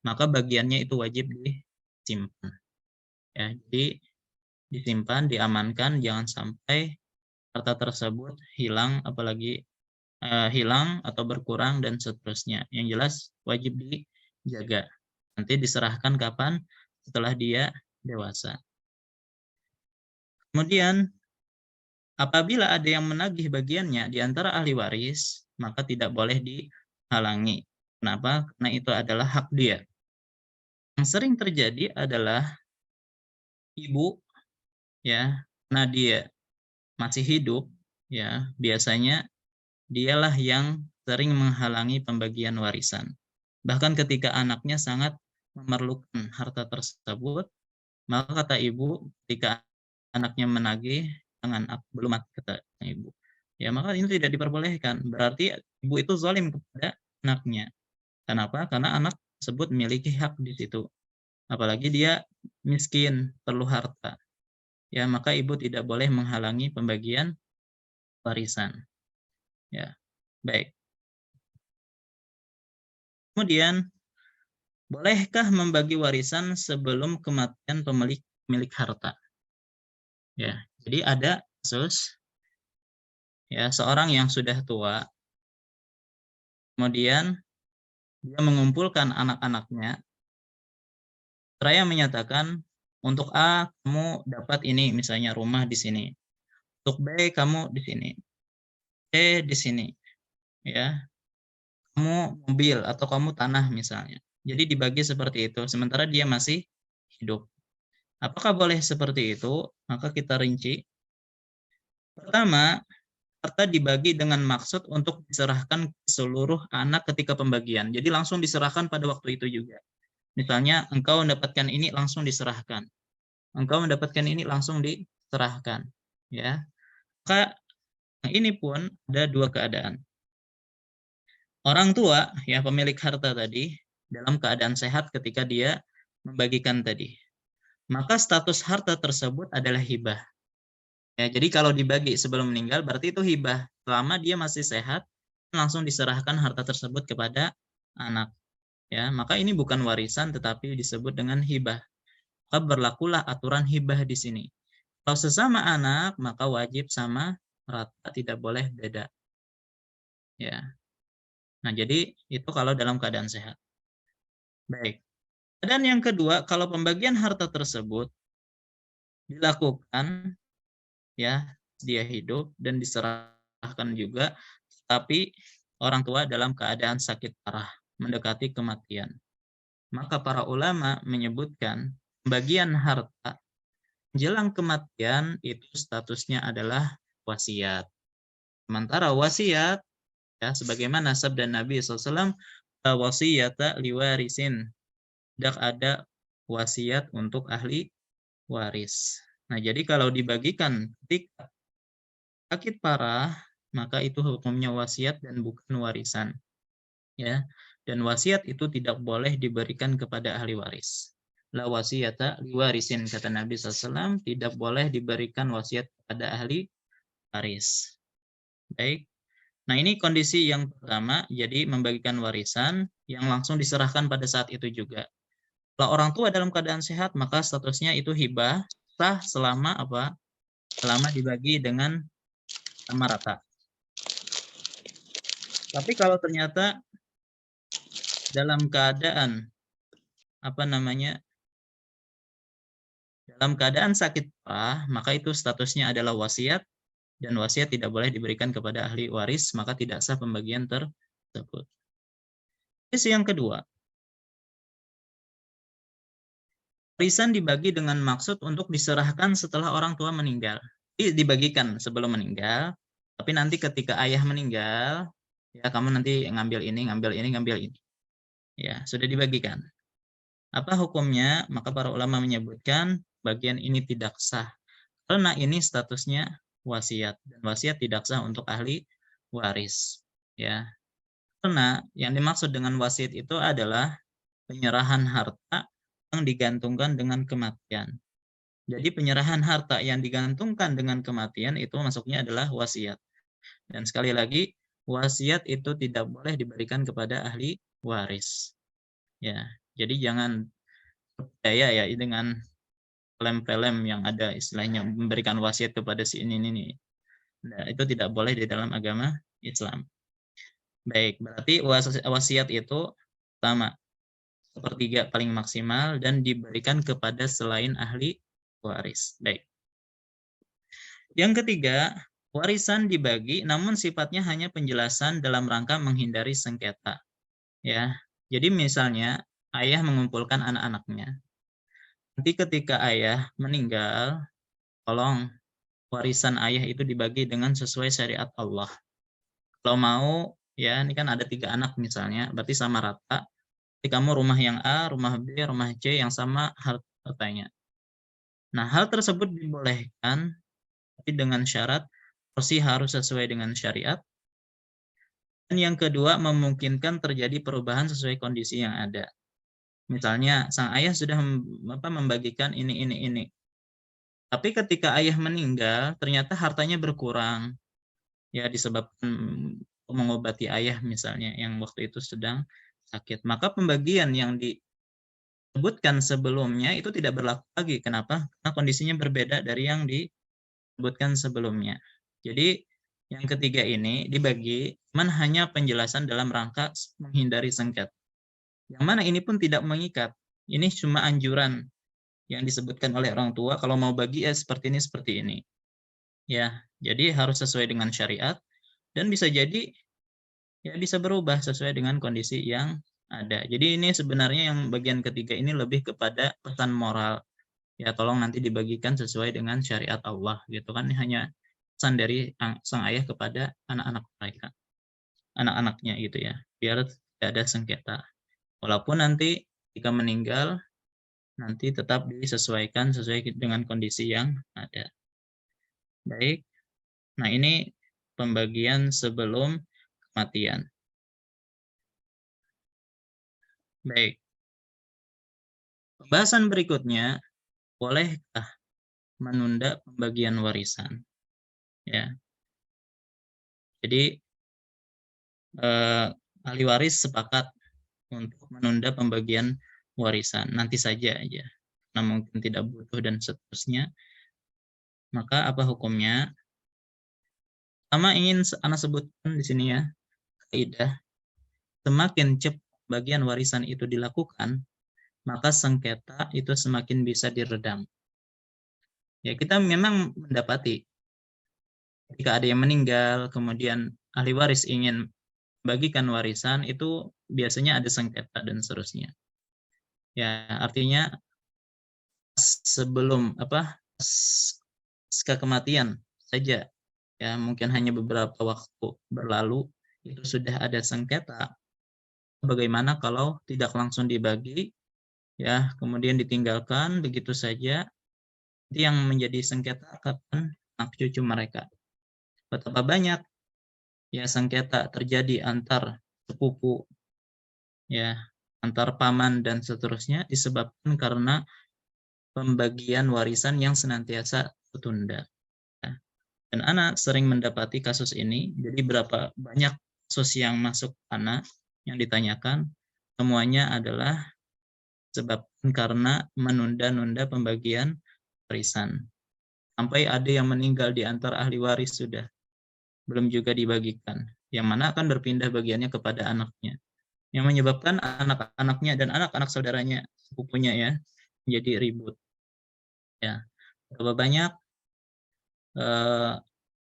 maka bagiannya itu wajib disimpan. Ya, jadi disimpan, diamankan, jangan sampai harta tersebut hilang, apalagi hilang atau berkurang dan seterusnya. Yang jelas wajib dijaga. Nanti diserahkan kapan? Setelah dia dewasa. Kemudian apabila ada yang menagih bagiannya di antara ahli waris, maka tidak boleh dihalangi. Kenapa? Karena itu adalah hak dia. Yang sering terjadi adalah ibu, ya, karena dia masih hidup, ya, biasanya dialah yang sering menghalangi pembagian warisan. Bahkan ketika anaknya sangat memerlukan harta tersebut, maka kata ibu, ketika anaknya menagih, belum mati, kata ibu. Ya, maka ini tidak diperbolehkan. Berarti ibu itu zalim kepada anaknya. Kenapa? Karena anak tersebut memiliki hak di situ. Apalagi dia miskin, perlu harta. Ya, maka ibu tidak boleh menghalangi pembagian warisan. Ya, baik. Kemudian, bolehkah membagi warisan sebelum kematian pemilik harta? Ya, jadi ada kasus, ya, seorang yang sudah tua, kemudian dia mengumpulkan anak-anaknya, seraya menyatakan, untuk A kamu dapat ini, misalnya rumah di sini, untuk B kamu di sini, C di sini, ya, kamu mobil atau kamu tanah misalnya. Jadi dibagi seperti itu, sementara dia masih hidup. Apakah boleh seperti itu? Maka kita rinci. Pertama, harta dibagi dengan maksud untuk diserahkan ke seluruh anak ketika pembagian. Jadi langsung diserahkan pada waktu itu juga. Misalnya engkau mendapatkan ini langsung diserahkan. Engkau mendapatkan ini langsung diserahkan. Ya. Maka ini pun ada dua keadaan. Orang tua, ya, pemilik harta tadi, dalam keadaan sehat ketika dia membagikan tadi. Maka status harta tersebut adalah hibah. Ya, jadi kalau dibagi sebelum meninggal berarti itu hibah. Selama dia masih sehat, langsung diserahkan harta tersebut kepada anak. Ya, maka ini bukan warisan tetapi disebut dengan hibah. Maka berlakulah aturan hibah di sini. Kalau sesama anak, maka wajib sama rata, tidak boleh beda. Ya. Nah, jadi itu kalau dalam keadaan sehat. Baik. Dan yang kedua, kalau pembagian harta tersebut dilakukan, ya, dia hidup dan diserahkan juga, tapi orang tua dalam keadaan sakit parah, mendekati kematian. Maka para ulama menyebutkan pembagian harta jelang kematian itu statusnya adalah wasiat. Sementara wasiat, ya, sebagaimana sabda Nabi SAW, wasiyata liwarisin. Tidak ada wasiat untuk ahli waris. Nah, jadi kalau dibagikan ketika sakit parah, maka itu hukumnya wasiat dan bukan warisan. Ya. Dan wasiat itu tidak boleh diberikan kepada ahli waris. La wasiyata liwarisin, kata Nabi SAW, tidak boleh diberikan wasiat kepada ahli waris. Baik. Nah, ini kondisi yang pertama, jadi membagikan warisan yang langsung diserahkan pada saat itu juga. Kalau orang tua dalam keadaan sehat, maka statusnya itu hibah, sah selama apa? selama dibagi dengan sama rata. Tapi kalau ternyata dalam keadaan dalam keadaan sakit parah, maka itu statusnya adalah wasiat, dan wasiat tidak boleh diberikan kepada ahli waris, maka tidak sah pembagian tersebut. Terus yang kedua, warisan dibagi dengan maksud untuk diserahkan setelah orang tua meninggal. Jadi dibagikan sebelum meninggal, tapi nanti ketika ayah meninggal, ya kamu nanti ngambil ini, ngambil ini, ngambil ini. Ya, sudah dibagikan. Apa hukumnya? Maka para ulama menyebutkan bagian ini tidak sah. Karena ini statusnya wasiat, dan wasiat tidak sah untuk ahli waris. Ya, karena yang dimaksud dengan wasiat itu adalah penyerahan harta yang digantungkan dengan kematian. Jadi penyerahan harta yang digantungkan dengan kematian itu masuknya adalah wasiat. Dan sekali lagi, wasiat itu tidak boleh diberikan kepada ahli waris. Ya, jadi jangan percaya ya dengan film-film yang ada istilahnya memberikan wasiat kepada si ini. Nah, itu tidak boleh di dalam agama Islam. Baik, berarti wasiat itu pertama, sepertiga paling maksimal dan diberikan kepada selain ahli waris. Baik. Yang ketiga, warisan dibagi namun sifatnya hanya penjelasan dalam rangka menghindari sengketa. Ya. Jadi misalnya ayah mengumpulkan anak-anaknya. Nanti ketika ayah meninggal, tolong warisan ayah itu dibagi dengan sesuai syariat Allah. Kalau mau, ya ini kan ada 3 anak misalnya, berarti sama rata. Jadi kamu rumah yang A, rumah B, rumah C yang sama hartanya. Nah, hal tersebut dibolehkan, tapi dengan syarat porsi harus sesuai dengan syariat. Dan yang kedua, memungkinkan terjadi perubahan sesuai kondisi yang ada. Misalnya, sang ayah sudah membagikan ini. Tapi ketika ayah meninggal, ternyata hartanya berkurang. Ya, disebabkan mengobati ayah misalnya, yang waktu itu sedang sakit. Maka pembagian yang disebutkan sebelumnya itu tidak berlaku lagi. Kenapa? Karena kondisinya berbeda dari yang disebutkan sebelumnya. Jadi, yang ketiga ini dibagi, cuman hanya penjelasan dalam rangka menghindari sengketa. Yang mana ini pun tidak mengikat. Ini cuma anjuran yang disebutkan oleh orang tua, kalau mau bagi ya seperti ini. Ya, jadi harus sesuai dengan syariat, dan bisa jadi ya bisa berubah sesuai dengan kondisi yang ada. Jadi ini sebenarnya yang bagian ketiga ini lebih kepada pesan moral. Ya, tolong nanti dibagikan sesuai dengan syariat Allah gitu kan, hanya pesan dari sang ayah kepada anak-anak mereka, anak-anaknya gitu ya, biar tidak ada sengketa. Walaupun nanti jika meninggal, nanti tetap disesuaikan sesuai dengan kondisi yang ada. Baik, nah ini pembagian sebelum kematian. Baik, pembahasan berikutnya, bolehkah menunda pembagian warisan? Ya, jadi ahli waris sepakat untuk menunda pembagian warisan nanti saja aja, karena mungkin tidak butuh dan seterusnya. Maka apa hukumnya? Sama ingin Anda sebutkan di sini ya, kaidah semakin cepat bagian warisan itu dilakukan, maka sengketa itu semakin bisa diredam. Ya, kita memang mendapati ketika ada yang meninggal, kemudian ahli waris ingin bagikan warisan, itu biasanya ada sengketa dan seterusnya. Ya, artinya sebelum pasca kematian saja, ya mungkin hanya beberapa waktu berlalu itu sudah ada sengketa. Bagaimana kalau tidak langsung dibagi, ya kemudian ditinggalkan begitu saja? Itu yang menjadi sengketa kapan anak cucu mereka. Betapa banyak ya sengketa terjadi antar sepupu, ya antar paman dan seterusnya, disebabkan karena pembagian warisan yang senantiasa tertunda. Dan anak sering mendapati kasus ini. Jadi berapa banyak kasus yang masuk anak yang ditanyakan, semuanya adalah sebabkan karena menunda-nunda pembagian warisan sampai ada yang meninggal di antara ahli waris sudah, belum juga dibagikan. Yang mana akan berpindah bagiannya kepada anaknya. Yang menyebabkan anak-anaknya dan anak-anak saudaranya, sepupunya ya, menjadi ribut. Ya, berapa banyak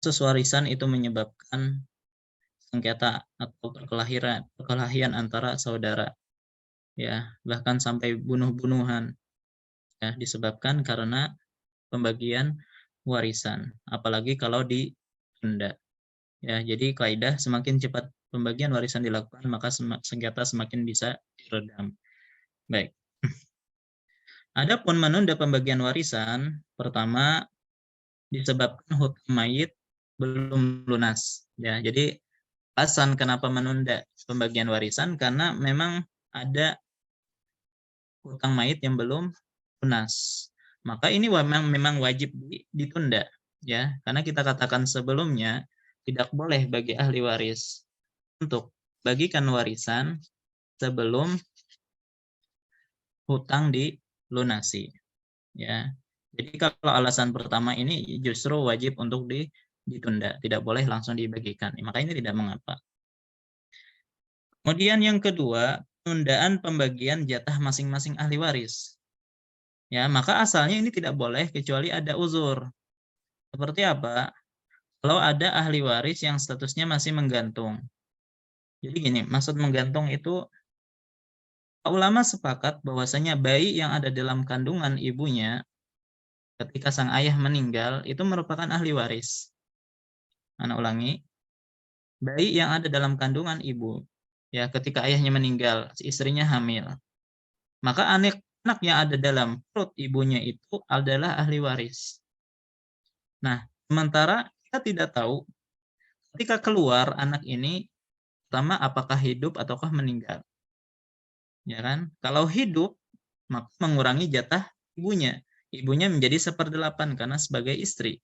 kasus warisan itu menyebabkan sengketa atau perkelahian antara saudara, ya, bahkan sampai bunuh-bunuhan, ya, disebabkan karena pembagian warisan, apalagi kalau ditunda. Ya, jadi kaidah semakin cepat pembagian warisan dilakukan, maka sengketa semakin bisa diredam. Baik. Adapun menunda pembagian warisan, pertama disebabkan hutang mayit belum lunas. Ya, jadi alasan kenapa menunda pembagian warisan karena memang ada hutang mayit yang belum lunas. Maka ini memang wajib ditunda, ya, karena kita katakan sebelumnya tidak boleh bagi ahli waris untuk bagikan warisan sebelum hutang dilunasi, ya. Jadi kalau alasan pertama ini justru wajib untuk ditunda, tidak boleh langsung dibagikan. Maka ini tidak mengapa. Kemudian yang kedua, penundaan pembagian jatah masing-masing ahli waris. Ya, maka asalnya ini tidak boleh kecuali ada uzur. Seperti apa? Kalau ada ahli waris yang statusnya masih menggantung. Jadi gini, maksud menggantung itu ulama sepakat bahwasanya bayi yang ada dalam kandungan ibunya ketika sang ayah meninggal itu merupakan ahli waris. Anak ulangi, bayi yang ada dalam kandungan ibu, ya, ketika ayahnya meninggal, istrinya hamil, maka anak yang ada dalam perut ibunya itu adalah ahli waris. Nah, sementara kita tidak tahu ketika keluar anak ini pertama apakah hidup ataukah meninggal. Ya kan? Kalau hidup maka mengurangi jatah ibunya. Ibunya menjadi 1/8 karena sebagai istri.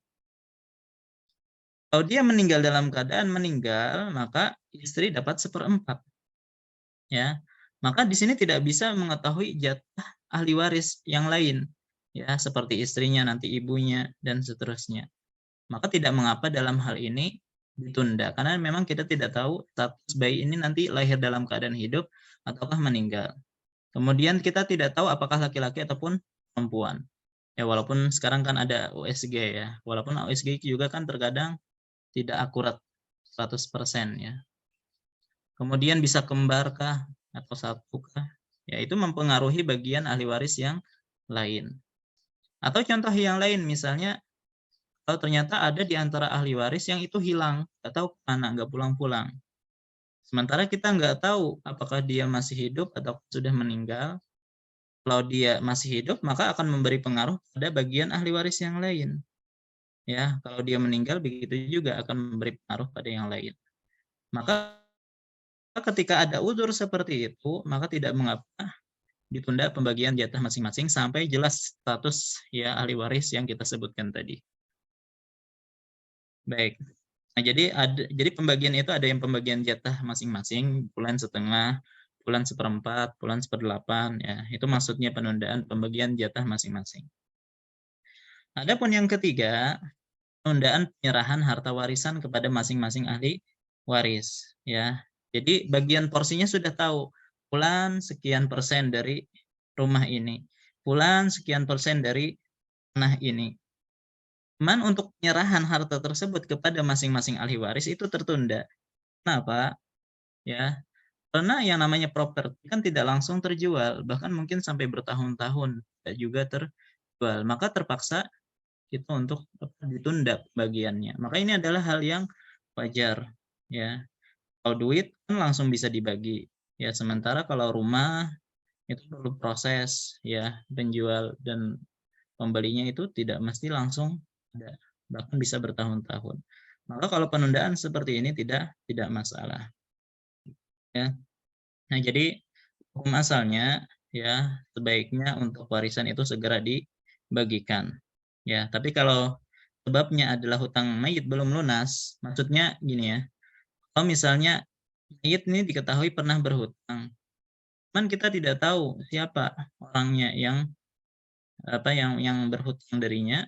Kalau dia meninggal dalam keadaan meninggal, maka istri dapat 1/4. Ya. Maka di sini tidak bisa mengetahui jatah ahli waris yang lain, ya, seperti istrinya, nanti ibunya dan seterusnya. Maka tidak mengapa dalam hal ini ditunda karena memang kita tidak tahu status bayi ini nanti lahir dalam keadaan hidup ataukah meninggal. Kemudian kita tidak tahu apakah laki-laki ataupun perempuan. Ya, walaupun sekarang kan ada USG ya. Walaupun USG juga kan terkadang tidak akurat 100% ya. Kemudian bisa kembarkah atau satukah? Ya, itu mempengaruhi bagian ahli waris yang lain. Atau contoh yang lain, misalnya kalau ternyata ada di antara ahli waris yang itu hilang, nggak tahu kemana, nggak pulang-pulang. Sementara kita nggak tahu apakah dia masih hidup atau sudah meninggal. Kalau dia masih hidup, maka akan memberi pengaruh pada bagian ahli waris yang lain. Ya, kalau dia meninggal begitu juga akan memberi pengaruh pada yang lain. Maka ketika ada uzur seperti itu, maka tidak mengapa ditunda pembagian jatah masing-masing sampai jelas status ya ahli waris yang kita sebutkan tadi. Baik. Nah, jadi pembagian itu ada yang pembagian jatah masing-masing, bulan setengah, bulan 1/4, bulan 1/8 ya. Itu maksudnya penundaan pembagian jatah masing-masing. Adapun yang ketiga, penundaan penyerahan harta warisan kepada masing-masing ahli waris ya. Jadi bagian porsinya sudah tahu, fulan sekian persen dari rumah ini, fulan sekian persen dari tanah ini. Cuman untuk penyerahan harta tersebut kepada masing-masing ahli waris itu tertunda. Kenapa? Ya, karena yang namanya properti kan tidak langsung terjual, bahkan mungkin sampai bertahun-tahun tidak juga terjual. Maka terpaksa itu untuk ditunda bagiannya. Maka ini adalah hal yang wajar, ya. Kalau duit kan langsung bisa dibagi, ya. Sementara kalau rumah itu perlu proses, ya, penjual dan pembelinya itu tidak mesti langsung ada, bahkan bisa bertahun-tahun. Maka kalau penundaan seperti ini tidak masalah, ya. Nah, jadi hukum asalnya ya sebaiknya untuk warisan itu segera dibagikan. Ya, tapi kalau sebabnya adalah hutang mayit belum lunas, maksudnya gini ya. Kalau misalnya mayit ini diketahui pernah berhutang, cuman kita tidak tahu siapa orangnya yang berhutang darinya,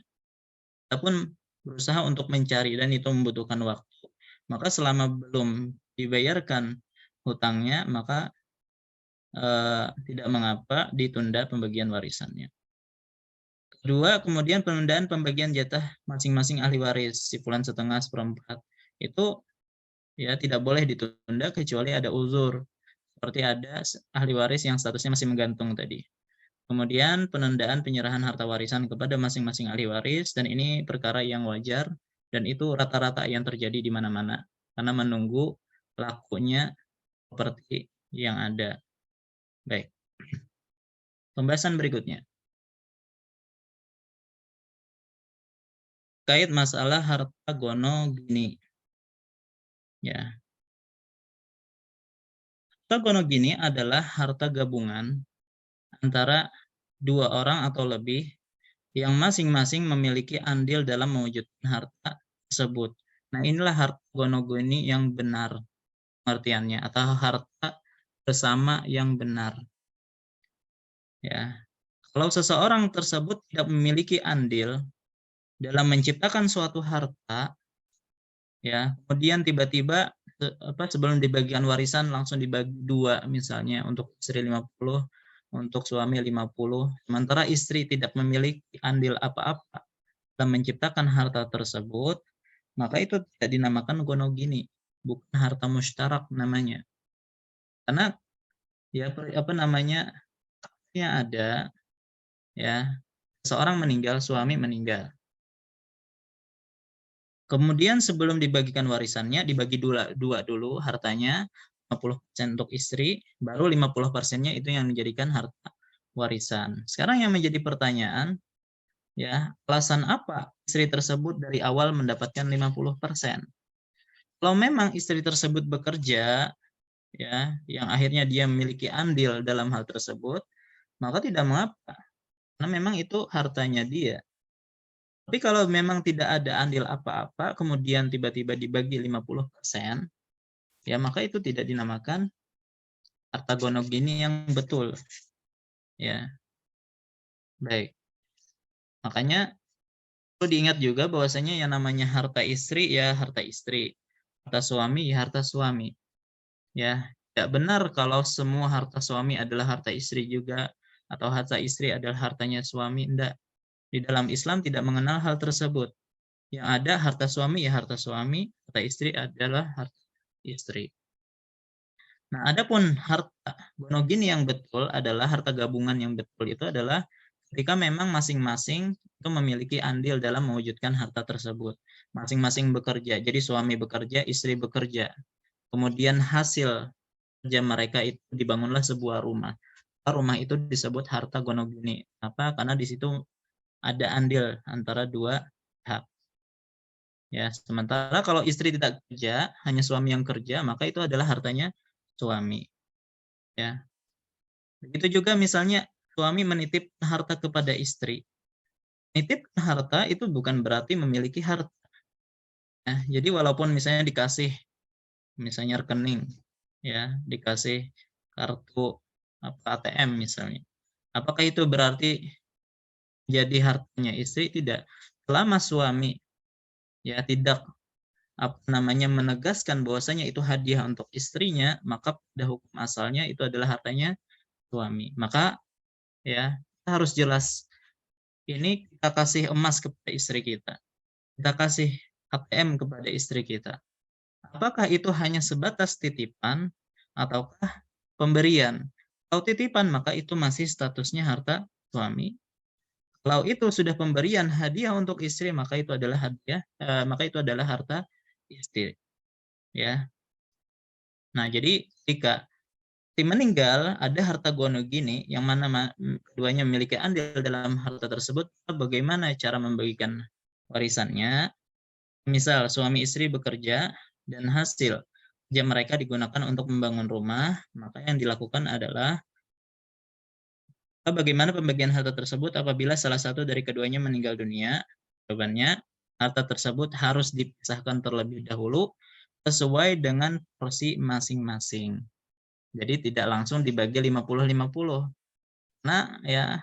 kita pun berusaha untuk mencari dan itu membutuhkan waktu. Maka selama belum dibayarkan hutangnya, maka tidak mengapa ditunda pembagian warisannya. Kedua, kemudian penundaan pembagian jatah masing-masing ahli waris, simpulan setengah, seperempat. Itu ya tidak boleh ditunda kecuali ada uzur. Seperti ada ahli waris yang statusnya masih menggantung tadi. Kemudian penundaan penyerahan harta warisan kepada masing-masing ahli waris, dan ini perkara yang wajar, dan itu rata-rata yang terjadi di mana-mana, karena menunggu lakunya seperti yang ada. Baik. Pembahasan berikutnya. Kait masalah harta gono gini. Ya. Harta gono gini adalah harta gabungan antara dua orang atau lebih yang masing-masing memiliki andil dalam mewujudkan harta tersebut. Nah, inilah harta gono gini yang benar pengertiannya, atau harta bersama yang benar. Ya. Kalau seseorang tersebut tidak memiliki andil dalam menciptakan suatu harta, ya, kemudian tiba-tiba sebelum dibagikan warisan langsung dibagi dua, misalnya untuk istri 50, untuk suami 50, sementara istri tidak memiliki andil apa-apa dalam menciptakan harta tersebut, maka itu tidak dinamakan gono gini, bukan harta mustarak namanya. Karena ya ada, ya, seorang meninggal, suami meninggal. Kemudian sebelum dibagikan warisannya, dibagi dua dulu hartanya, 50% untuk istri, baru 50%-nya itu yang menjadikan harta warisan. Sekarang yang menjadi pertanyaan, ya, alasan apa istri tersebut dari awal mendapatkan 50%? Kalau memang istri tersebut bekerja, ya, yang akhirnya dia memiliki andil dalam hal tersebut, maka tidak mengapa, karena memang itu hartanya dia. Tapi kalau memang tidak ada andil apa-apa, kemudian tiba-tiba dibagi 50%, ya maka itu tidak dinamakan harta gono gini yang betul. Ya, baik. Makanya perlu diingat juga bahwasanya yang namanya harta istri ya harta istri, harta suami ya harta suami. Ya, tidak benar kalau semua harta suami adalah harta istri juga, atau harta istri adalah hartanya suami. Tidak. Di dalam Islam tidak mengenal hal tersebut. Yang ada harta suami ya harta suami, harta istri adalah harta istri. Nah, adapun harta gono gini yang betul adalah harta gabungan yang betul itu adalah ketika memang masing-masing itu memiliki andil dalam mewujudkan harta tersebut. Masing-masing bekerja. Jadi suami bekerja, istri bekerja. Kemudian hasil kerja mereka itu dibangunlah sebuah rumah. Rumah itu disebut harta gono gini. Apa? Karena di situ ada andil antara dua pihak. Ya, sementara kalau istri tidak kerja, hanya suami yang kerja, maka itu adalah hartanya suami. Ya. Begitu juga misalnya suami menitip harta kepada istri. Nitip harta itu bukan berarti memiliki harta. Ya, jadi walaupun misalnya dikasih misalnya rekening, ya, dikasih kartu ATM misalnya. Apakah itu berarti jadi hartanya istri? Tidak. Selama suami ya tidak menegaskan bahwasanya itu hadiah untuk istrinya, maka pada hukum asalnya itu adalah hartanya suami. Maka ya kita harus jelas, ini kita kasih emas kepada istri kita kasih ATM kepada istri kita. Apakah itu hanya sebatas titipan ataukah pemberian? Kalau titipan maka itu masih statusnya harta suami. Kalau itu sudah pemberian hadiah untuk istri, maka itu adalah harta istri. Ya. Nah, jadi ketika meninggal ada harta gono gini yang mana keduanya memiliki andil dalam harta tersebut, bagaimana cara membagikan warisannya? Misal suami istri bekerja dan hasil kerja mereka digunakan untuk membangun rumah, maka yang dilakukan adalah bagaimana pembagian harta tersebut apabila salah satu dari keduanya meninggal dunia? Jawabannya, harta tersebut harus dipisahkan terlebih dahulu sesuai dengan porsi masing-masing. Jadi tidak langsung dibagi 50-50. Nah, ya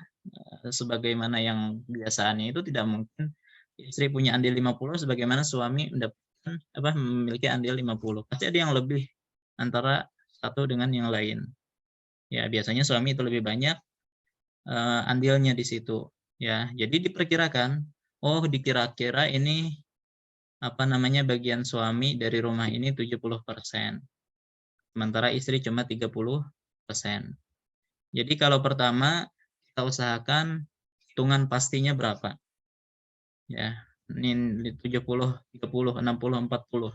sebagaimana yang biasaannya itu tidak mungkin istri punya andil 50 sebagaimana suami mendapatkan memiliki andil 50. Pasti ada yang lebih antara satu dengan yang lain. Ya, biasanya suami itu lebih banyak andilnya di situ. Ya, jadi diperkirakan, oh dikira-kira ini bagian suami dari rumah ini 70%. Sementara istri cuma 30%. Jadi kalau pertama kita usahakan hitungan pastinya berapa. Ya, ini 70, 30, 60, 40.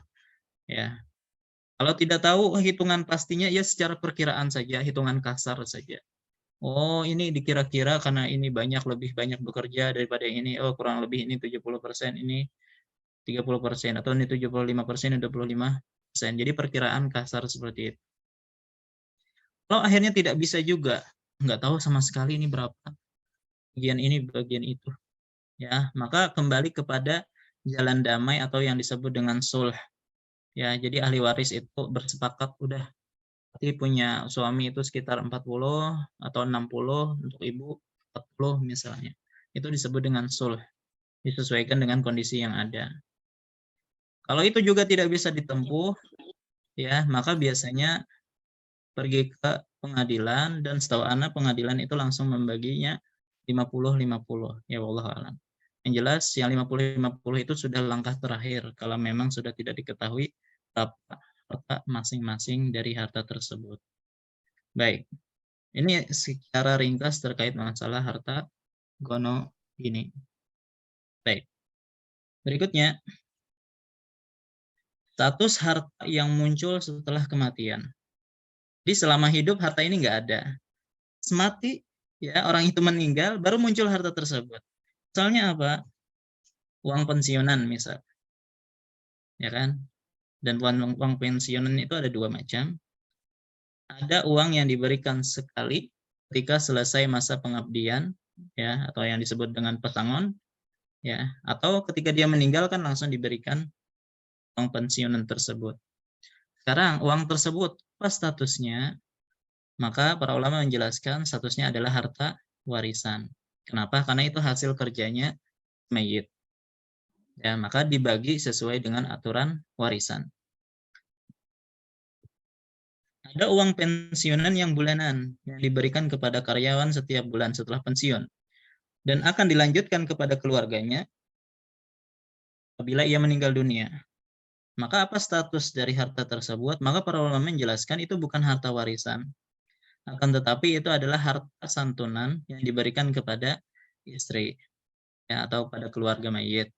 Ya. Kalau tidak tahu hitungan pastinya ya secara perkiraan saja, hitungan kasar saja. Oh, ini dikira-kira karena ini lebih banyak bekerja daripada ini. Oh, kurang lebih ini 70%, ini 30%, atau ini 75%, 25%. Jadi perkiraan kasar seperti itu. Kalau akhirnya tidak bisa juga, nggak tahu sama sekali ini berapa, bagian ini, bagian itu, ya maka kembali kepada jalan damai atau yang disebut dengan sulh. Ya, jadi ahli waris itu bersepakat udah berarti punya suami itu sekitar 40 atau 60, untuk ibu 40 misalnya. Itu disebut dengan sulh, disesuaikan dengan kondisi yang ada. Kalau itu juga tidak bisa ditempuh, ya maka biasanya pergi ke pengadilan, dan setahu Ana pengadilan itu langsung membaginya 50-50. Ya wallahu a'lam. Yang jelas yang 50-50 itu sudah langkah terakhir kalau memang sudah tidak diketahui berapa masing-masing dari harta tersebut. Baik. Ini secara ringkas terkait masalah harta gono ini. Baik. Berikutnya, status harta yang muncul setelah kematian. Jadi selama hidup harta ini nggak ada. Semati, ya orang itu meninggal, baru muncul harta tersebut. Misalnya apa? Uang pensiunan misal. Ya kan? Dan uang pensiunan itu ada dua macam. Ada uang yang diberikan sekali ketika selesai masa pengabdian, ya, atau yang disebut dengan pesangon, ya, atau ketika dia meninggal kan langsung diberikan uang pensiunan tersebut. Sekarang uang tersebut apa statusnya? Maka para ulama menjelaskan statusnya adalah harta warisan. Kenapa? Karena itu hasil kerjanya mayit. Ya, maka dibagi sesuai dengan aturan warisan. Ada uang pensiunan yang bulanan yang diberikan kepada karyawan setiap bulan setelah pensiun dan akan dilanjutkan kepada keluarganya apabila ia meninggal dunia. Maka apa status dari harta tersebut? Maka para ulama menjelaskan itu bukan harta warisan. Akan tetapi itu adalah harta santunan yang diberikan kepada istri, ya, atau pada keluarga mayit.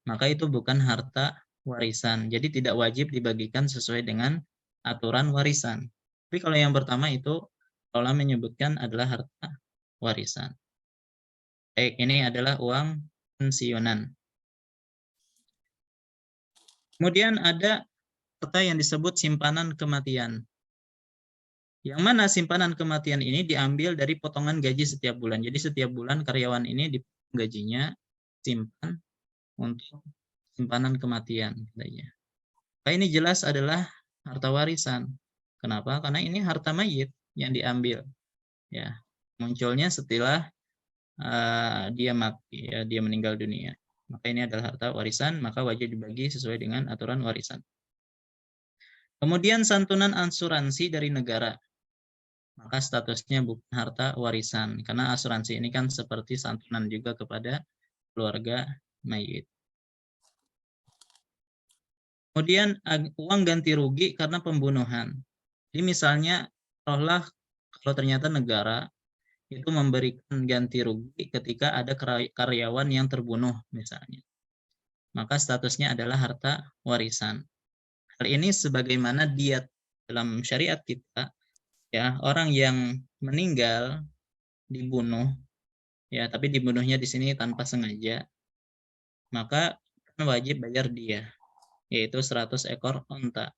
Maka itu bukan harta warisan. Jadi tidak wajib dibagikan sesuai dengan aturan warisan. Tapi kalau yang pertama itu ulama menyebutkan adalah harta warisan. Baik, ini adalah uang pensiunan. Kemudian ada harta yang disebut simpanan kematian. Yang mana simpanan kematian ini diambil dari potongan gaji setiap bulan. Jadi setiap bulan karyawan ini dipotong gajinya, simpan untuk simpanan kematian. Nah, ini jelas adalah harta warisan. Kenapa? Karena ini harta mayit yang diambil. Ya, munculnya setelah dia mati, ya, dia meninggal dunia. Maka ini adalah harta warisan, maka wajib dibagi sesuai dengan aturan warisan. Kemudian santunan asuransi dari negara. Maka statusnya bukan harta warisan, karena asuransi ini kan seperti santunan juga kepada keluarga mayit. Kemudian uang ganti rugi karena pembunuhan. Jadi misalnya, kalau ternyata negara itu memberikan ganti rugi ketika ada karyawan yang terbunuh misalnya, maka statusnya adalah harta warisan. Hal ini sebagaimana diat dalam syariat kita, ya, orang yang meninggal dibunuh, ya, tapi dibunuhnya di sini tanpa sengaja, maka wajib bayar dia, yaitu 100 ekor onta.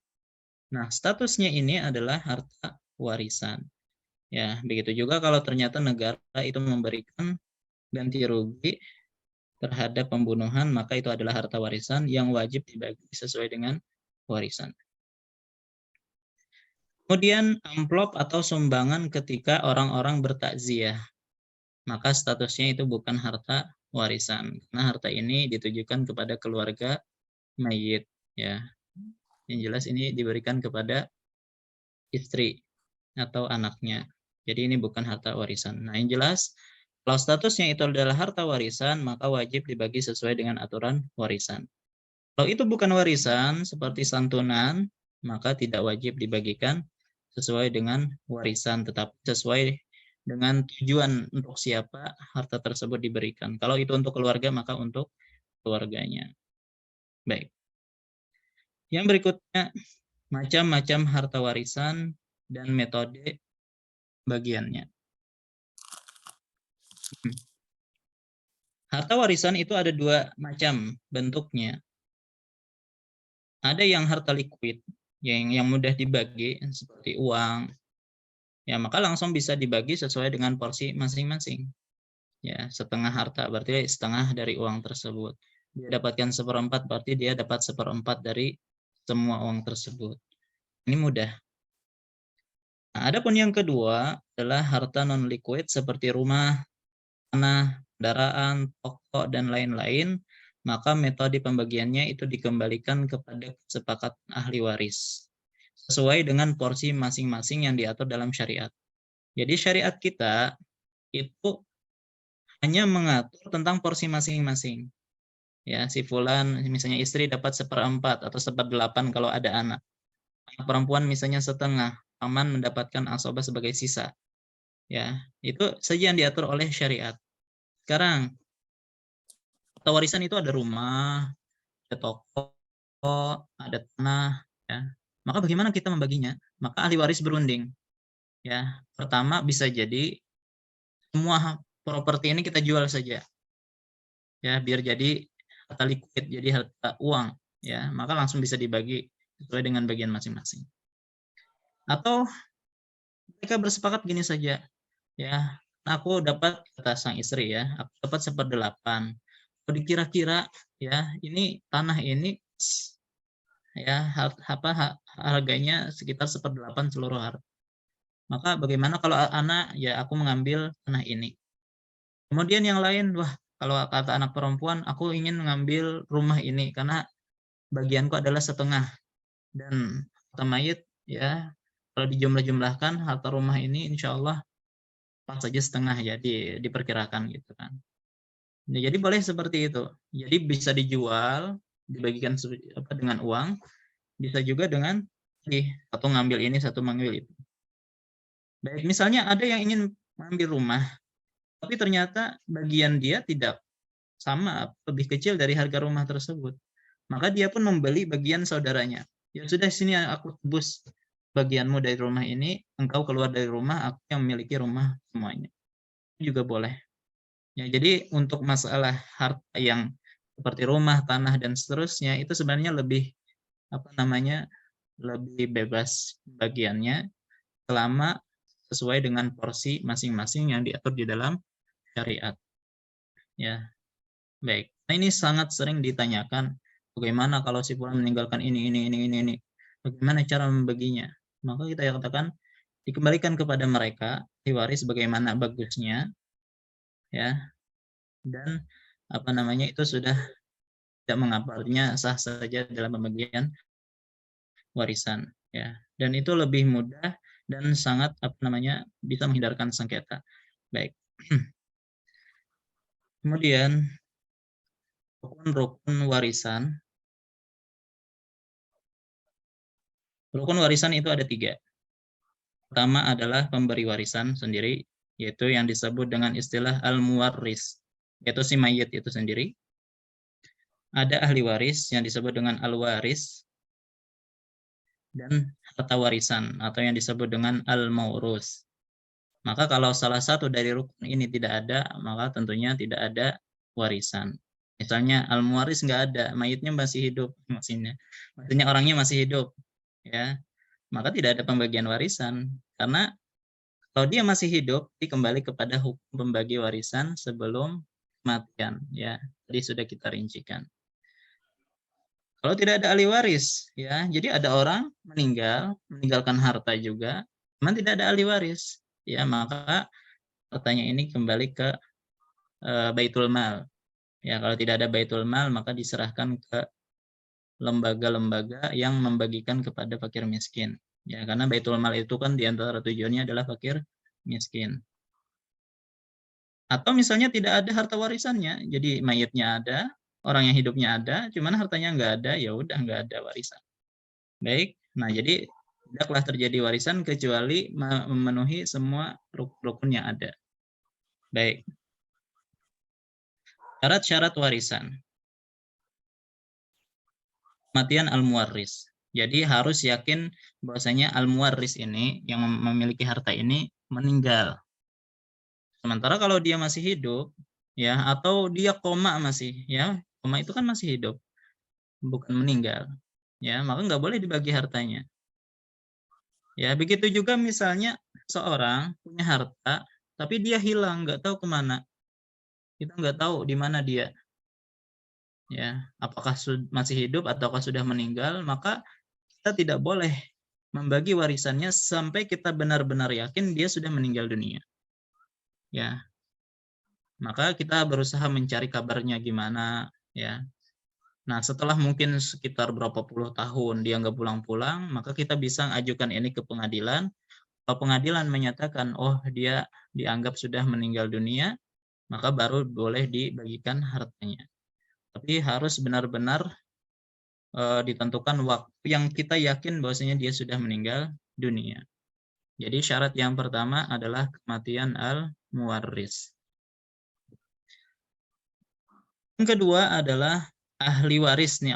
Nah, statusnya ini adalah harta warisan. Ya, begitu juga kalau ternyata negara itu memberikan ganti rugi terhadap pembunuhan, maka itu adalah harta warisan yang wajib dibagi sesuai dengan warisan. Kemudian amplop atau sumbangan ketika orang-orang bertakziah, maka statusnya itu bukan harta warisan. Karena harta ini ditujukan kepada keluarga mayit, ya. Yang jelas ini diberikan kepada istri atau anaknya. Jadi ini bukan harta warisan. Nah, yang jelas kalau statusnya itu adalah harta warisan, maka wajib dibagi sesuai dengan aturan warisan. Kalau itu bukan warisan seperti santunan, maka tidak wajib dibagikan sesuai dengan warisan, tetapi sesuai dengan tujuan untuk siapa harta tersebut diberikan. Kalau itu untuk keluarga, maka untuk keluarganya. Baik. Yang berikutnya, macam-macam harta warisan dan metode bagiannya. Harta warisan itu ada dua macam bentuknya. Ada yang harta liquid, yang mudah dibagi seperti uang, ya maka langsung bisa dibagi sesuai dengan porsi masing-masing. Ya, setengah harta berarti setengah dari uang tersebut. Dia dapatkan 1/4 berarti dia dapat 1/4 dari semua uang tersebut. Ini mudah. Nah, adapun yang kedua adalah harta non liquid seperti rumah, tanah, kendaraan, toko dan lain-lain, maka metode pembagiannya itu dikembalikan kepada kesepakatan ahli waris sesuai dengan porsi masing-masing yang diatur dalam syariat. Jadi syariat kita itu hanya mengatur tentang porsi masing-masing. Ya, si fulan misalnya istri dapat 1/4 atau 1/8 kalau ada anak. Anak perempuan misalnya setengah, paman mendapatkan asabah sebagai sisa. Ya, itu saja yang diatur oleh syariat. Sekarang harta warisan itu ada rumah, ada toko, ada tanah, ya. Maka bagaimana kita membaginya? Maka ahli waris berunding. Ya, pertama bisa jadi semua properti ini kita jual saja. Ya, biar jadi harta liquid, jadi harta uang, ya. Maka langsung bisa dibagi sesuai dengan bagian masing-masing. Atau mereka bersepakat gini saja, ya. Aku dapat kata sang istri ya, aku dapat 1/8. Kalau dikira-kira ya, ini tanah ini ya harganya sekitar 1/8 seluruh harta. Maka bagaimana kalau anak ya aku mengambil tanah ini. Kemudian yang lain, wah kalau kata anak perempuan aku ingin mengambil rumah ini karena bagianku adalah setengah dan harta mayit ya kalau dijumlah-jumlahkan harta rumah ini insya Allah pas saja setengah ya diperkirakan gitu kan. Nah, jadi boleh seperti itu. Jadi bisa dijual, dibagikan dengan uang, bisa juga dengan satu ngambil ini, satu mengambil itu. Baik, misalnya ada yang ingin mengambil rumah, tapi ternyata bagian dia tidak sama, lebih kecil dari harga rumah tersebut. Maka dia pun membeli bagian saudaranya. Ya sudah, sini aku tebus bagianmu dari rumah ini, engkau keluar dari rumah, aku yang memiliki rumah semuanya. Itu juga boleh. Ya, jadi untuk masalah harta yang seperti rumah, tanah dan seterusnya itu sebenarnya lebih lebih bebas bagiannya selama sesuai dengan porsi masing-masing yang diatur di dalam syariat. Ya, baik. Nah, ini sangat sering ditanyakan, bagaimana kalau si fulan meninggalkan ini. Bagaimana cara membaginya? Maka kita katakan dikembalikan kepada mereka, diwaris bagaimana bagusnya, ya. Dan itu sudah tidak mengapa, artinya sah saja dalam pembagian warisan, ya. Dan itu lebih mudah dan sangat bisa menghindarkan sengketa. Baik. Kemudian rukun warisan. Rukun warisan itu ada 3. Pertama adalah pemberi warisan sendiri, yaitu yang disebut dengan istilah al-muwarris, yaitu si mayit itu sendiri. Ada ahli waris yang disebut dengan al-waris, dan harta warisan atau yang disebut dengan al-maurus. Maka kalau salah satu dari rukun ini tidak ada, maka tentunya tidak ada warisan. Misalnya al-muwaris nggak ada, mayitnya masih hidup, maksudnya orangnya masih hidup, ya, maka tidak ada pembagian warisan. Karena kalau dia masih hidup, dikembali kepada hukum pembagi warisan sebelum kematian, ya. Tadi sudah kita rincikan. Kalau tidak ada ahli waris, ya, jadi ada orang meninggalkan harta juga, memang tidak ada ahli waris, ya, maka hartanya ini kembali ke Baitul Mal, Ya, kalau tidak ada baitul mal maka diserahkan ke lembaga-lembaga yang membagikan kepada fakir miskin. Ya, karena baitul mal itu kan diantara tujuannya adalah fakir miskin. Atau misalnya tidak ada harta warisannya, jadi mayatnya ada, orang yang hidupnya ada, cuman hartanya nggak ada, ya udah nggak ada warisan. Baik, nah jadi tidaklah terjadi warisan kecuali memenuhi semua rukun yang ada. Baik, syarat-syarat warisan. Kematian al-muwarris. Jadi harus yakin bahwasanya al-muwarris ini yang memiliki harta ini meninggal. Sementara kalau dia masih hidup, ya, atau dia koma masih, ya, koma itu kan masih hidup, bukan meninggal, ya, maka nggak boleh dibagi hartanya. Ya, begitu juga misalnya seorang punya harta, tapi dia hilang, nggak tahu kemana. Kita nggak tahu di mana dia. Ya, apakah masih hidup ataukah sudah meninggal, maka kita tidak boleh membagi warisannya sampai kita benar-benar yakin dia sudah meninggal dunia. Ya, maka kita berusaha mencari kabarnya gimana, ya. Nah, setelah mungkin sekitar berapa puluh tahun dia nggak pulang-pulang, maka kita bisa ajukan ini ke pengadilan. Kalau pengadilan menyatakan, oh dia dianggap sudah meninggal dunia, maka baru boleh dibagikan hartanya. Tapi harus benar-benar ditentukan waktu yang kita yakin bahwasanya dia sudah meninggal dunia. Jadi syarat yang pertama adalah kematian al-muwarris. Yang kedua adalah ahli waris nih,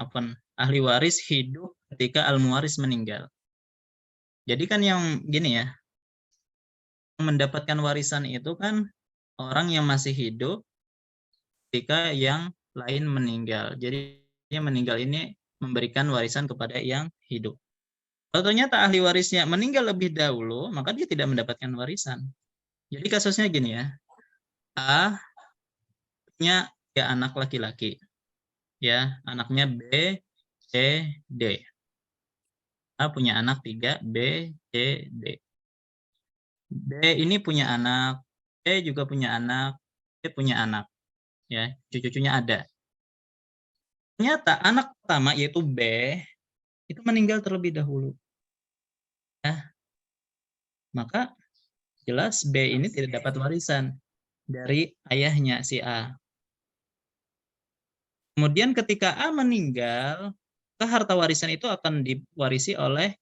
ahli waris hidup ketika al-muwaris meninggal. Jadi kan yang gini ya, mendapatkan warisan itu kan orang yang masih hidup ketika yang lain meninggal. Jadi yang meninggal ini memberikan warisan kepada yang hidup. Kalau ternyata ahli warisnya meninggal lebih dahulu, maka dia tidak mendapatkan warisan. Jadi kasusnya gini ya, A punya 3 anak laki-laki, ya, anaknya B, C, D. A punya anak 3, B, C, D. B ini punya anak, C juga punya anak, C punya anak, ya, cucu-cucunya ada. Ternyata anak pertama yaitu B itu meninggal terlebih dahulu. Ya, maka jelas B ini tidak dapat warisan dari ayahnya si A. Kemudian ketika A meninggal, harta warisan itu akan diwarisi oleh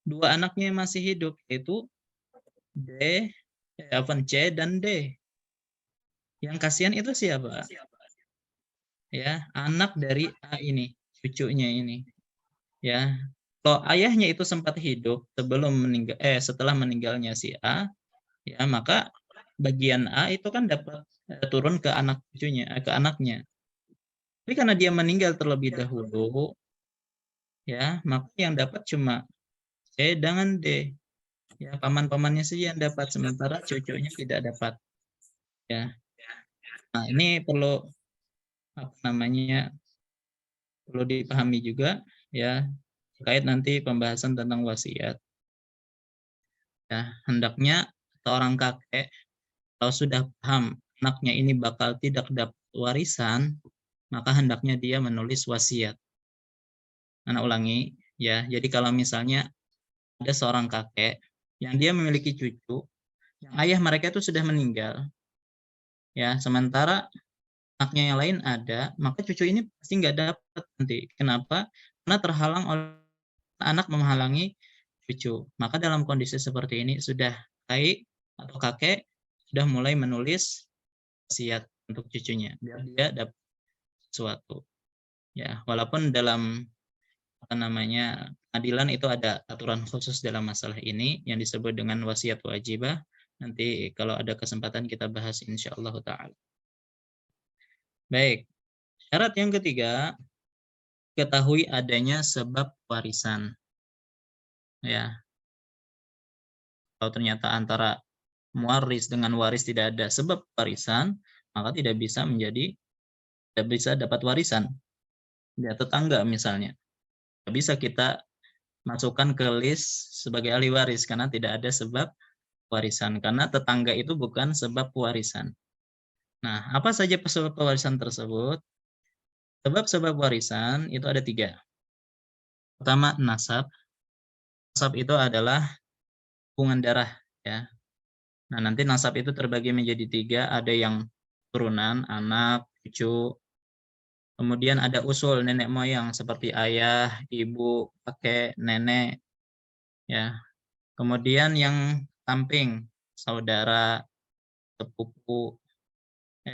2 anaknya yang masih hidup, yaitu C dan D. Yang kasihan itu siapa? Ya, anak dari A ini, cucunya ini. Ya, kalau ayahnya itu sempat hidup setelah meninggalnya si A, ya maka bagian A itu kan dapat turun ke anak cucunya, ke anaknya. Tapi karena dia meninggal terlebih dahulu, ya maka yang dapat cuma C dengan D. Ya, paman-pamannya saja yang dapat, sementara cucunya tidak dapat. Ya, nah ini perlu perlu dipahami juga, ya, terkait nanti pembahasan tentang wasiat. Ya, hendaknya seorang kakek kalau sudah paham anaknya ini bakal tidak dapat warisan, maka hendaknya dia menulis wasiat. Anak ulangi, ya. Jadi kalau misalnya ada seorang kakek yang dia memiliki cucu, yang ayah mereka itu sudah meninggal, ya, sementara anaknya yang lain ada, maka cucu ini pasti nggak dapat nanti. Kenapa? Karena terhalang oleh anak menghalangi cucu. Maka dalam kondisi seperti ini sudah atau kakek sudah mulai menulis wasiat untuk cucunya biar dia dapat sesuatu. Ya, walaupun dalam pengadilan itu ada aturan khusus dalam masalah ini yang disebut dengan wasiat wajibah. Nanti kalau ada kesempatan kita bahas insyaallah taala. Baik. Syarat yang ketiga, ketahui adanya sebab warisan. Ya. Kalau ternyata antara muwaris dengan waris tidak ada sebab warisan, maka tidak bisa dapat warisan. Ya, tetangga misalnya. Tidak bisa kita masukkan ke list sebagai ahli waris karena tidak ada sebab warisan. Karena tetangga itu bukan sebab warisan. Nah, apa saja sebab warisan tersebut? Sebab-sebab warisan itu ada 3. Pertama, nasab. Nasab itu adalah hubungan darah, ya. Nah, nanti nasab itu terbagi menjadi 3, ada yang turunan, anak, cucu. Kemudian ada usul nenek moyang seperti ayah, ibu, kakek, nenek, ya. Kemudian yang samping, saudara, sepupu,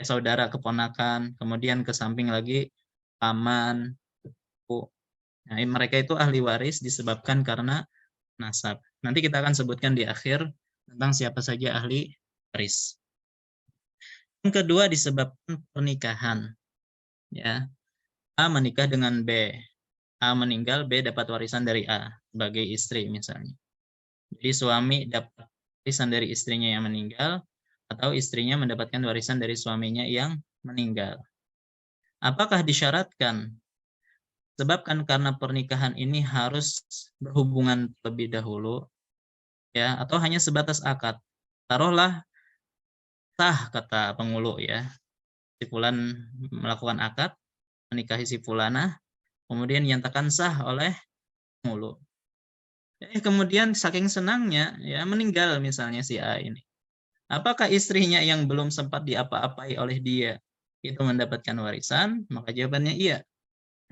saudara keponakan. Kemudian ke samping lagi paman, sepupu. Nah, mereka itu ahli waris disebabkan karena nasab. Nanti kita akan sebutkan di akhir tentang siapa saja ahli waris. Yang kedua disebabkan pernikahan. Ya, A menikah dengan B. A meninggal, B dapat warisan dari A sebagai istri misalnya. Jadi suami dapat warisan dari istrinya yang meninggal, atau istrinya mendapatkan warisan dari suaminya yang meninggal. Apakah disyaratkan? Sebabkan karena pernikahan ini harus berhubungan terlebih dahulu, ya, atau hanya sebatas akad. Taruhlah sah kata pengulu, ya, si fulan melakukan akad menikahi si fulanah, kemudian dinyatakan sah oleh pengulu. Kemudian saking senangnya, ya, meninggal misalnya si A ini. Apakah istrinya yang belum sempat diapa-apai oleh dia itu mendapatkan warisan? Maka jawabannya iya,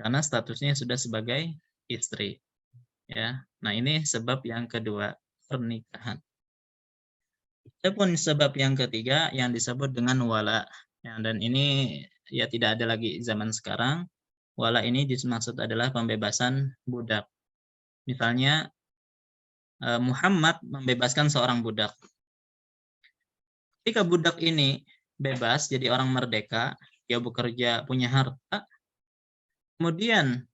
karena statusnya sudah sebagai istri. Ya, nah ini sebab yang kedua, pernikahan. Adapun sebab yang ketiga yang disebut dengan wala, ya, dan ini ya tidak ada lagi zaman sekarang. Wala ini dimaksud adalah pembebasan budak. Misalnya Muhammad membebaskan seorang budak. Ketika budak ini bebas jadi orang merdeka, dia bekerja, punya harta, kemudian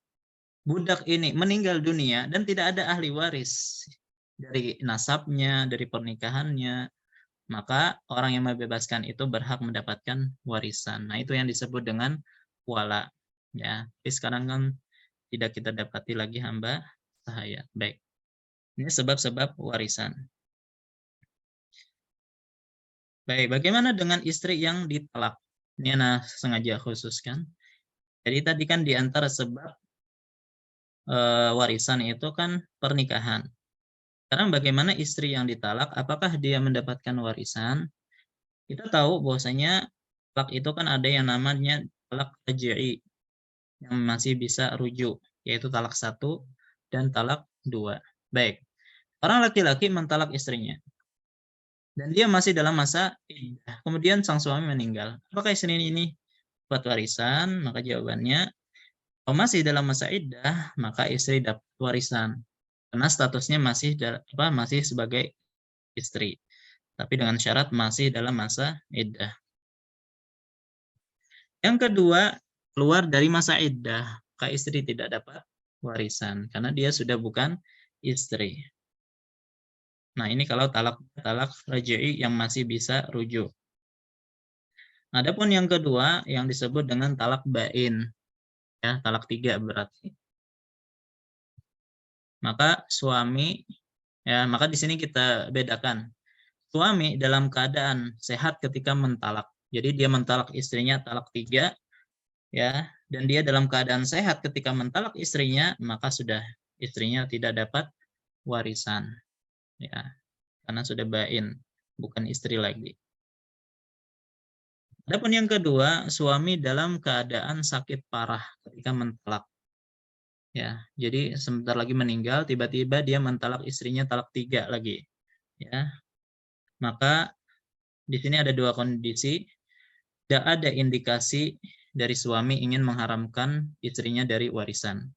budak ini meninggal dunia dan tidak ada ahli waris dari nasabnya, dari pernikahannya, maka orang yang membebaskan itu berhak mendapatkan warisan. Nah, itu yang disebut dengan wala. Ya, tapi sekarang kan tidak kita dapati lagi hamba sahaya. Baik. Ini sebab-sebab warisan. Baik, bagaimana dengan istri yang ditalak? Ini Ana sengaja khususkan. Jadi tadi kan di antara sebab warisan itu kan pernikahan. Sekarang bagaimana istri yang ditalak? Apakah dia mendapatkan warisan? Kita tahu bahwasanya talak itu kan ada yang namanya talak raj'i yang masih bisa rujuk, yaitu talak 1 dan talak 2. Baik. Orang laki-laki mentalak istrinya dan dia masih dalam masa iddah. Kemudian sang suami meninggal. Apakah istri ini dapat warisan? Maka jawabannya, kalau masih dalam masa iddah, maka istri dapat warisan. Karena statusnya masih sebagai istri. Tapi dengan syarat masih dalam masa iddah. Yang kedua, keluar dari masa iddah, maka istri tidak dapat warisan karena dia sudah bukan istri. Nah, ini kalau talak raj'i yang masih bisa rujuk. Adapun yang kedua yang disebut dengan talak bain, ya, talak 3 berarti. Maka suami, ya, maka di sini kita bedakan. Suami dalam keadaan sehat ketika mentalak. Jadi dia mentalak istrinya talak 3, ya, dan dia dalam keadaan sehat ketika mentalak istrinya, maka sudah istrinya tidak dapat warisan, ya, karena sudah bain, bukan istri lagi. Adapun yang kedua, suami dalam keadaan sakit parah ketika mentalak, ya, jadi sebentar lagi meninggal, tiba-tiba dia mentalak istrinya talak 3 lagi, ya, maka di sini ada 2 kondisi. Tidak ada indikasi dari suami ingin mengharamkan istrinya dari warisan,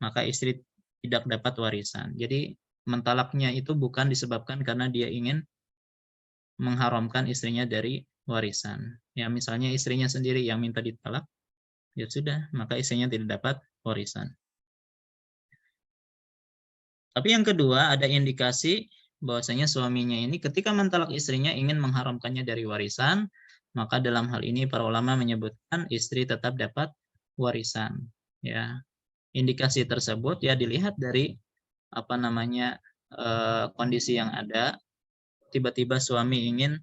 maka istri tidak dapat warisan. Jadi mentalaknya itu bukan disebabkan karena dia ingin mengharamkan istrinya dari warisan. Ya, misalnya istrinya sendiri yang minta ditalak, ya sudah, maka istrinya tidak dapat warisan. Tapi yang kedua, ada indikasi bahwasanya suaminya ini ketika mentalak istrinya ingin mengharamkannya dari warisan, maka dalam hal ini para ulama menyebutkan istri tetap dapat warisan. Ya, indikasi tersebut ya dilihat dari kondisi yang ada. Tiba-tiba suami ingin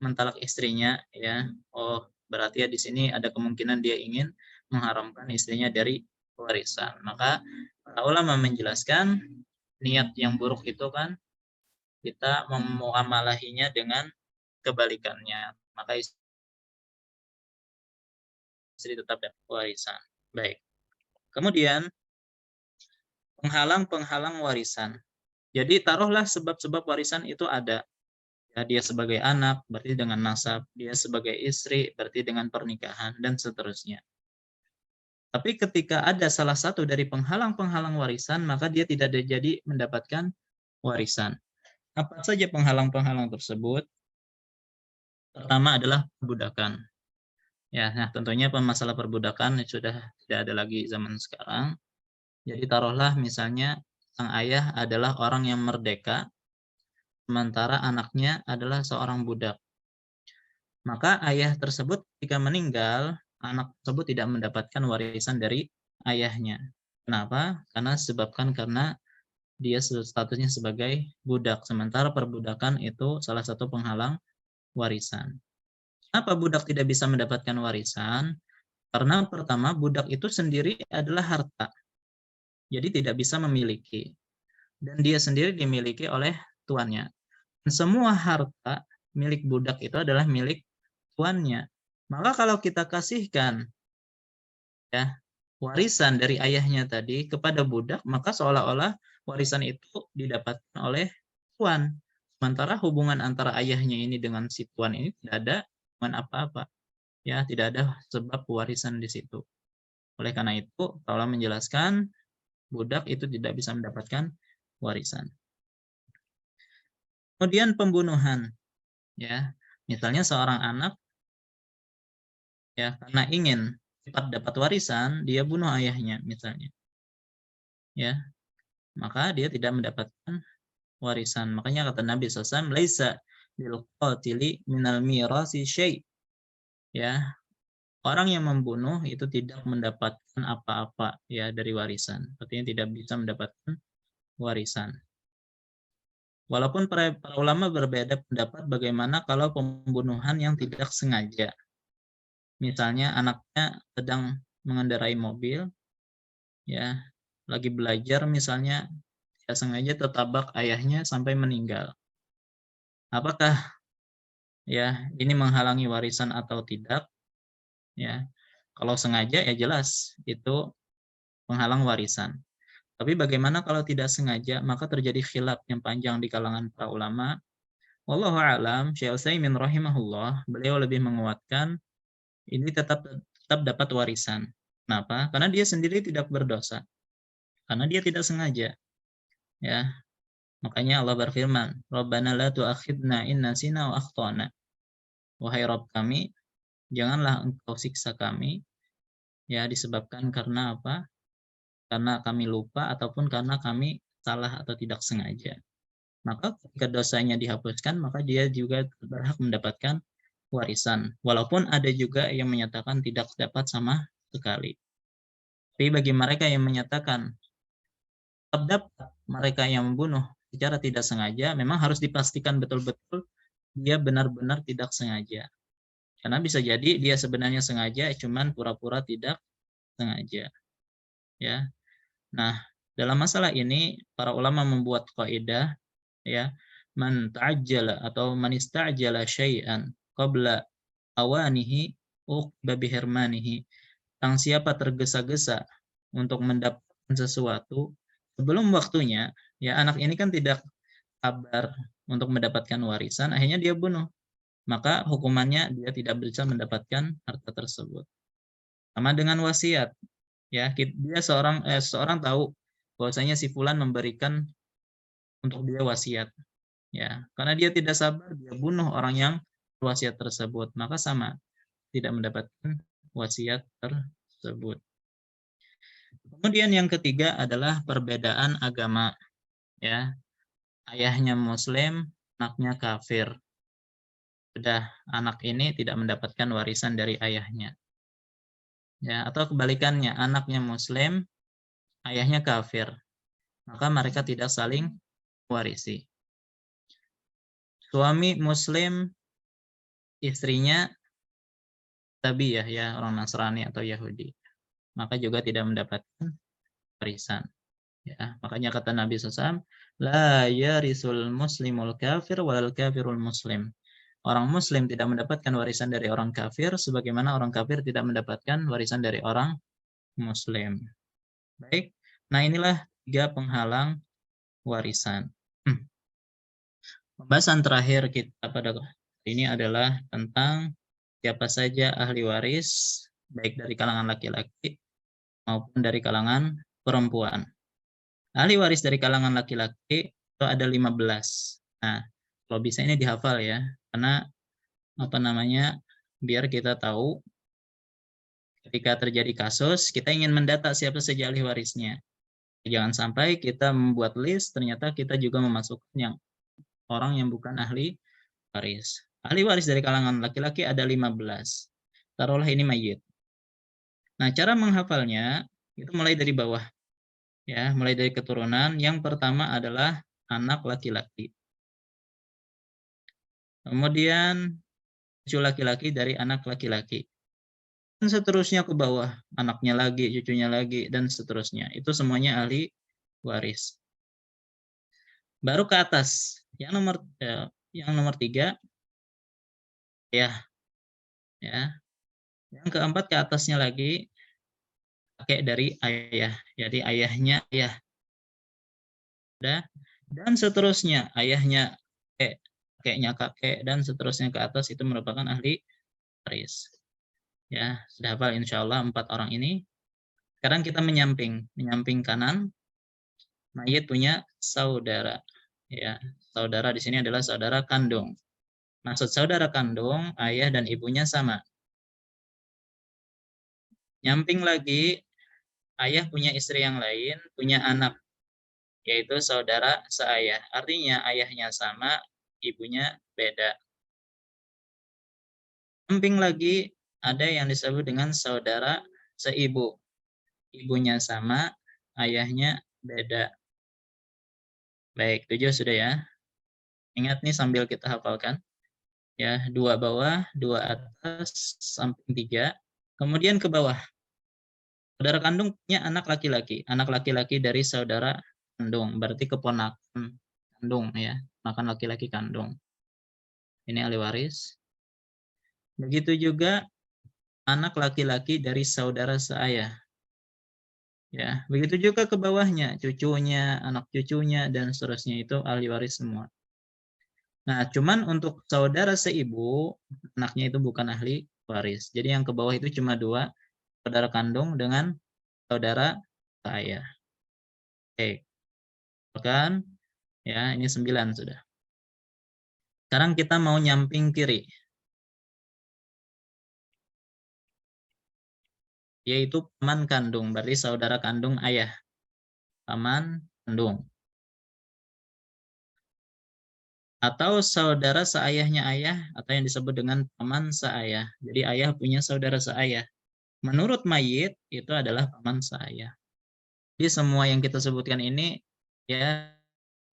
mentalak istrinya, ya, oh berarti ya di sini ada kemungkinan dia ingin mengharamkan istrinya dari warisan. Maka para ulama menjelaskan niat yang buruk itu kan kita memuamalahinya dengan kebalikannya. Maka istri tetap dapat warisan. Baik. Kemudian penghalang-penghalang warisan. Jadi taruhlah sebab-sebab warisan itu ada. Ya, dia sebagai anak berarti dengan nasab, dia sebagai istri berarti dengan pernikahan dan seterusnya. Tapi ketika ada salah satu dari penghalang-penghalang warisan, maka dia tidak jadi mendapatkan warisan. Apa saja penghalang-penghalang tersebut? Pertama adalah perbudakan. Ya, nah tentunya masalah perbudakan sudah tidak ada lagi zaman sekarang. Jadi taruhlah misalnya sang ayah adalah orang yang merdeka, sementara anaknya adalah seorang budak. Maka ayah tersebut ketika meninggal, anak tersebut tidak mendapatkan warisan dari ayahnya. Kenapa? Karena dia statusnya sebagai budak, sementara perbudakan itu salah satu penghalang warisan. Kenapa budak tidak bisa mendapatkan warisan? Karena pertama, budak itu sendiri adalah harta. Jadi tidak bisa memiliki. Dan dia sendiri dimiliki oleh tuannya. Dan semua harta milik budak itu adalah milik tuannya. Maka kalau kita kasihkan ya warisan dari ayahnya tadi kepada budak, maka seolah-olah warisan itu didapatkan oleh tuan. Sementara hubungan antara ayahnya ini dengan si tuan ini tidak ada hubungan apa-apa. Ya, tidak ada sebab warisan di situ. Oleh karena itu, Allah menjelaskan budak itu tidak bisa mendapatkan warisan. Kemudian pembunuhan. Ya, misalnya seorang anak ya karena ingin cepat dapat warisan, dia bunuh ayahnya misalnya. Ya, maka dia tidak mendapatkan warisan. Makanya kata Nabi SAW, laisa lil qatili minal mirasi syai'. Ya, orang yang membunuh itu tidak mendapatkan apa-apa ya dari warisan. Artinya tidak bisa mendapatkan warisan. Walaupun para ulama berbeda pendapat bagaimana kalau pembunuhan yang tidak sengaja. Misalnya anaknya sedang mengendarai mobil, ya, lagi belajar misalnya tidak sengaja tertabak ayahnya sampai meninggal. Apakah ya ini menghalangi warisan atau tidak? Ya, kalau sengaja ya jelas itu penghalang warisan. Tapi bagaimana kalau tidak sengaja? Maka terjadi khilaf yang panjang di kalangan para ulama. Wallahu a'lam, Syekh Utsaimin rahimahullah, beliau lebih menguatkan ini tetap dapat warisan. Kenapa? Karena dia sendiri tidak berdosa. Karena dia tidak sengaja. Ya. Makanya Allah berfirman, "Rabbana la tu'akhidna in nasina wa akhtana." Wahai Rabb kami, janganlah Engkau siksa kami ya disebabkan karena apa? Karena kami lupa ataupun karena kami salah atau tidak sengaja. Maka ketika dosanya dihapuskan, maka dia juga berhak mendapatkan warisan. Walaupun ada juga yang menyatakan tidak dapat sama sekali. Tapi bagi mereka yang menyatakan tetap dapat, mereka yang membunuh secara tidak sengaja, memang harus dipastikan betul-betul dia benar-benar tidak sengaja. Karena bisa jadi dia sebenarnya sengaja, cuman pura-pura tidak sengaja. Ya. Nah, dalam masalah ini para ulama membuat kaidah ya, man ta'ajjala atau man ista'jala syai'an qabla awanihi uqba bihirmanihi. Tang siapa tergesa-gesa untuk mendapatkan sesuatu sebelum waktunya, ya anak ini kan tidak sabar untuk mendapatkan warisan, akhirnya dia bunuh. Maka hukumannya dia tidak bisa mendapatkan harta tersebut. Sama dengan wasiat. Ya, dia seorang tahu bahwasanya si fulan memberikan untuk dia wasiat. Ya, karena dia tidak sabar, dia bunuh orang yang wasiat tersebut, maka sama tidak mendapatkan wasiat tersebut. Kemudian yang ketiga adalah perbedaan agama. Ya, ayahnya Muslim, anaknya kafir. Sudah anak ini tidak mendapatkan warisan dari ayahnya. Ya, atau kebalikannya, anaknya Muslim, ayahnya kafir. Maka mereka tidak saling warisi. Suami Muslim, istrinya Tabiyah ya orang Nasrani atau Yahudi. maka juga tidak mendapatkan warisan. Ya, makanya kata Nabi SAW, la yarisul muslimul kafir walal kafirul muslim. Orang muslim tidak mendapatkan warisan dari orang kafir, sebagaimana orang kafir tidak mendapatkan warisan dari orang muslim. Baik, nah inilah 3 penghalang warisan. Pembahasan terakhir kita pada ini adalah tentang siapa saja ahli waris, baik dari kalangan laki-laki maupun dari kalangan perempuan. Ahli waris dari kalangan laki-laki itu ada 15. Nah, kalau bisa ini dihafal ya, karena biar kita tahu ketika terjadi kasus, kita ingin mendata siapa saja ahli warisnya. Jangan sampai kita membuat list, ternyata kita juga memasukkan orang yang bukan ahli waris. Ahli waris dari kalangan laki-laki ada 15. Taruhlah ini mayit. Nah, cara menghafalnya itu mulai dari bawah. Ya, mulai dari keturunan. Yang pertama adalah anak laki-laki. Kemudian cucu laki-laki dari anak laki-laki. Dan seterusnya ke bawah, anaknya lagi, cucunya lagi, dan seterusnya. Itu semuanya ahli waris. Baru ke atas, yang nomor 3, ya. Yang keempat ke atasnya lagi, kakek dari ayah. Jadi ayahnya ayah. Dan seterusnya, ayahnya kakek, kakeknya kakek, dan seterusnya ke atas itu merupakan ahli waris. Ya, sudah hafal insya Allah 4 orang ini. Sekarang kita menyamping kanan, mayit punya saudara. Ya, saudara di sini adalah saudara kandung. Maksud saudara kandung, ayah dan ibunya sama. Nyamping lagi, ayah punya istri yang lain, punya anak, yaitu saudara seayah. Artinya ayahnya sama, ibunya beda. Nyamping lagi, ada yang disebut dengan saudara seibu. Ibunya sama, ayahnya beda. Baik, 7 sudah ya. Ingat nih sambil kita hafalkan. Ya, 2 bawah, 2 atas, samping 3. Kemudian ke bawah. Saudara kandung punya anak laki-laki. Anak laki-laki dari saudara kandung. Berarti keponakan kandung ya. Ponakan laki-laki kandung. Ini ahli waris. Begitu juga anak laki-laki dari saudara seayah. Ya, begitu juga ke bawahnya, cucunya, anak cucunya, dan seterusnya itu ahli waris semua. Nah, cuman untuk saudara seibu, anaknya itu bukan ahli waris. Jadi yang ke bawah itu cuma 2, saudara kandung dengan saudara seayah. Oke, kan? Ya, ini 9 sudah. Sekarang kita mau nyamping kiri, yaitu paman kandung, berarti saudara kandung ayah. Paman kandung. Atau saudara seayahnya ayah, atau yang disebut dengan paman seayah. Jadi ayah punya saudara seayah. Menurut mayit, itu adalah paman seayah. Jadi semua yang kita sebutkan ini, ya,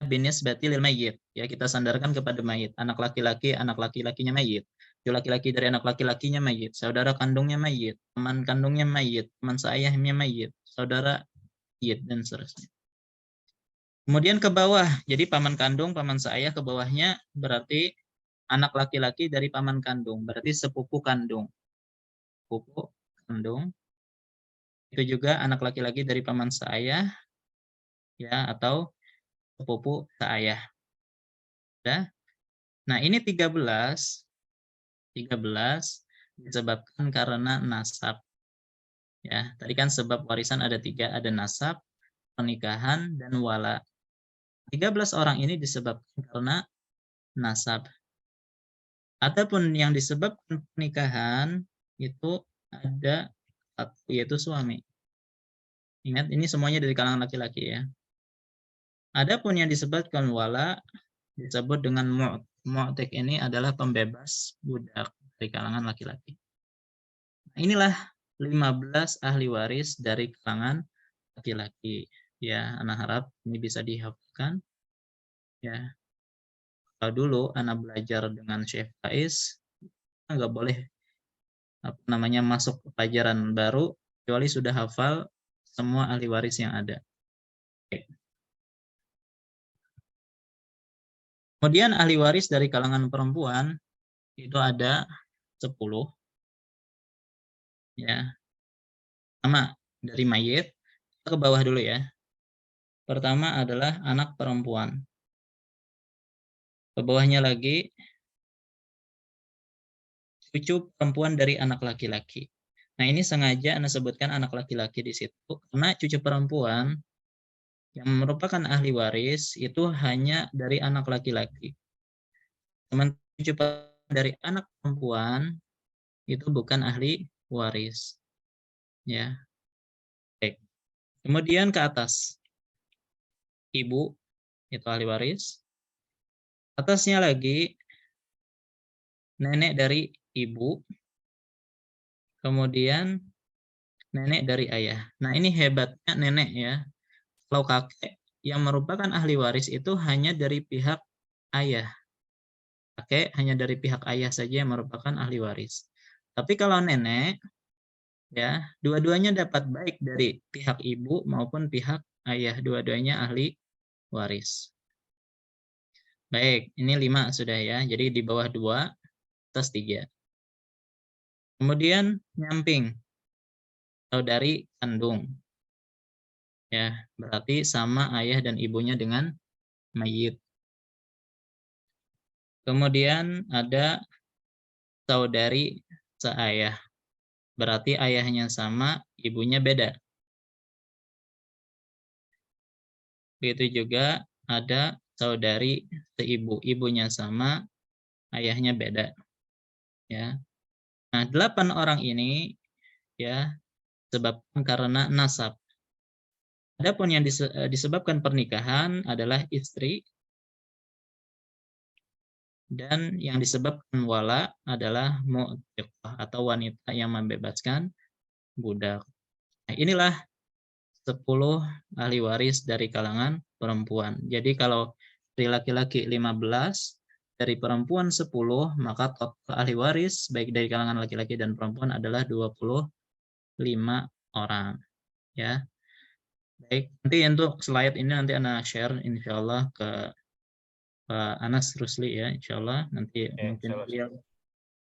binisbati lil mayyit. Ya, kita sandarkan kepada mayit. Anak laki-lakinya mayit. Cucu laki-laki dari anak laki-lakinya mayit. Saudara kandungnya mayit. Paman kandungnya mayit. Paman seayahnya mayit. Saudara mayit, dan seterusnya. Kemudian ke bawah, jadi paman kandung, paman seayah, ke bawahnya berarti anak laki-laki dari paman kandung, berarti sepupu kandung. Sepupu kandung. Itu juga anak laki-laki dari paman seayah, ya, atau sepupu seayah. Ya. Nah, ini 13 disebabkan karena nasab. Ya, tadi kan sebab warisan ada 3, ada nasab, pernikahan, dan wala. 13 orang ini disebabkan karena nasab. Adapun yang disebabkan pernikahan itu ada satu, yaitu suami. Ingat, ini semuanya dari kalangan laki-laki ya. Adapun yang disebabkan wala disebut dengan mu'tik. Ini adalah pembebas budak dari kalangan laki-laki. Nah, inilah 15 ahli waris dari kalangan laki-laki. Ya, anak harap ini bisa dihafalkan. Ya, kalau dulu anak belajar dengan Syekh Faiz, nggak boleh masuk ke pelajaran baru kecuali sudah hafal semua ahli waris yang ada. Oke. Kemudian ahli waris dari kalangan perempuan itu ada 10, ya. Sama dari mayit, kita ke bawah dulu ya. Pertama adalah anak perempuan. Ke bawahnya lagi cucu perempuan dari anak laki-laki. Nah, ini sengaja Anda sebutkan anak laki-laki di situ karena cucu perempuan yang merupakan ahli waris itu hanya dari anak laki-laki. Sementara cucu dari anak perempuan itu bukan ahli waris. Ya. Baik. Kemudian ke atas. Ibu itu ahli waris. Atasnya lagi nenek dari ibu. Kemudian nenek dari ayah. Nah, ini hebatnya nenek ya. Kalau kakek yang merupakan ahli waris itu hanya dari pihak ayah. Kakek hanya dari pihak ayah saja yang merupakan ahli waris. Tapi kalau nenek, ya, dua-duanya dapat baik dari pihak ibu maupun pihak ayah. Dua-duanya ahli waris. Baik, ini 5 sudah ya. Jadi di bawah 2, atas 3. Kemudian nyamping, saudari kandung. Ya, berarti sama ayah dan ibunya dengan mayit. Kemudian ada saudari seayah. Berarti ayahnya sama, ibunya beda. Begitu juga ada saudari seibu, ibunya sama, ayahnya beda. Ya. Nah, 8 orang ini ya disebabkan karena nasab. Adapun yang disebabkan pernikahan adalah istri, dan yang disebabkan wala adalah mu'tiqah atau wanita yang membebaskan budak. Nah, inilah 10 ahli waris dari kalangan perempuan. Jadi kalau dari laki-laki 15, dari perempuan 10, maka total ahli waris baik dari kalangan laki-laki dan perempuan adalah 25 orang. Ya. Baik, nanti untuk slide ini nanti Anda share insyaallah ke Pak Anas Rusli ya, insyaallah nanti Ya, mungkin insyaallah.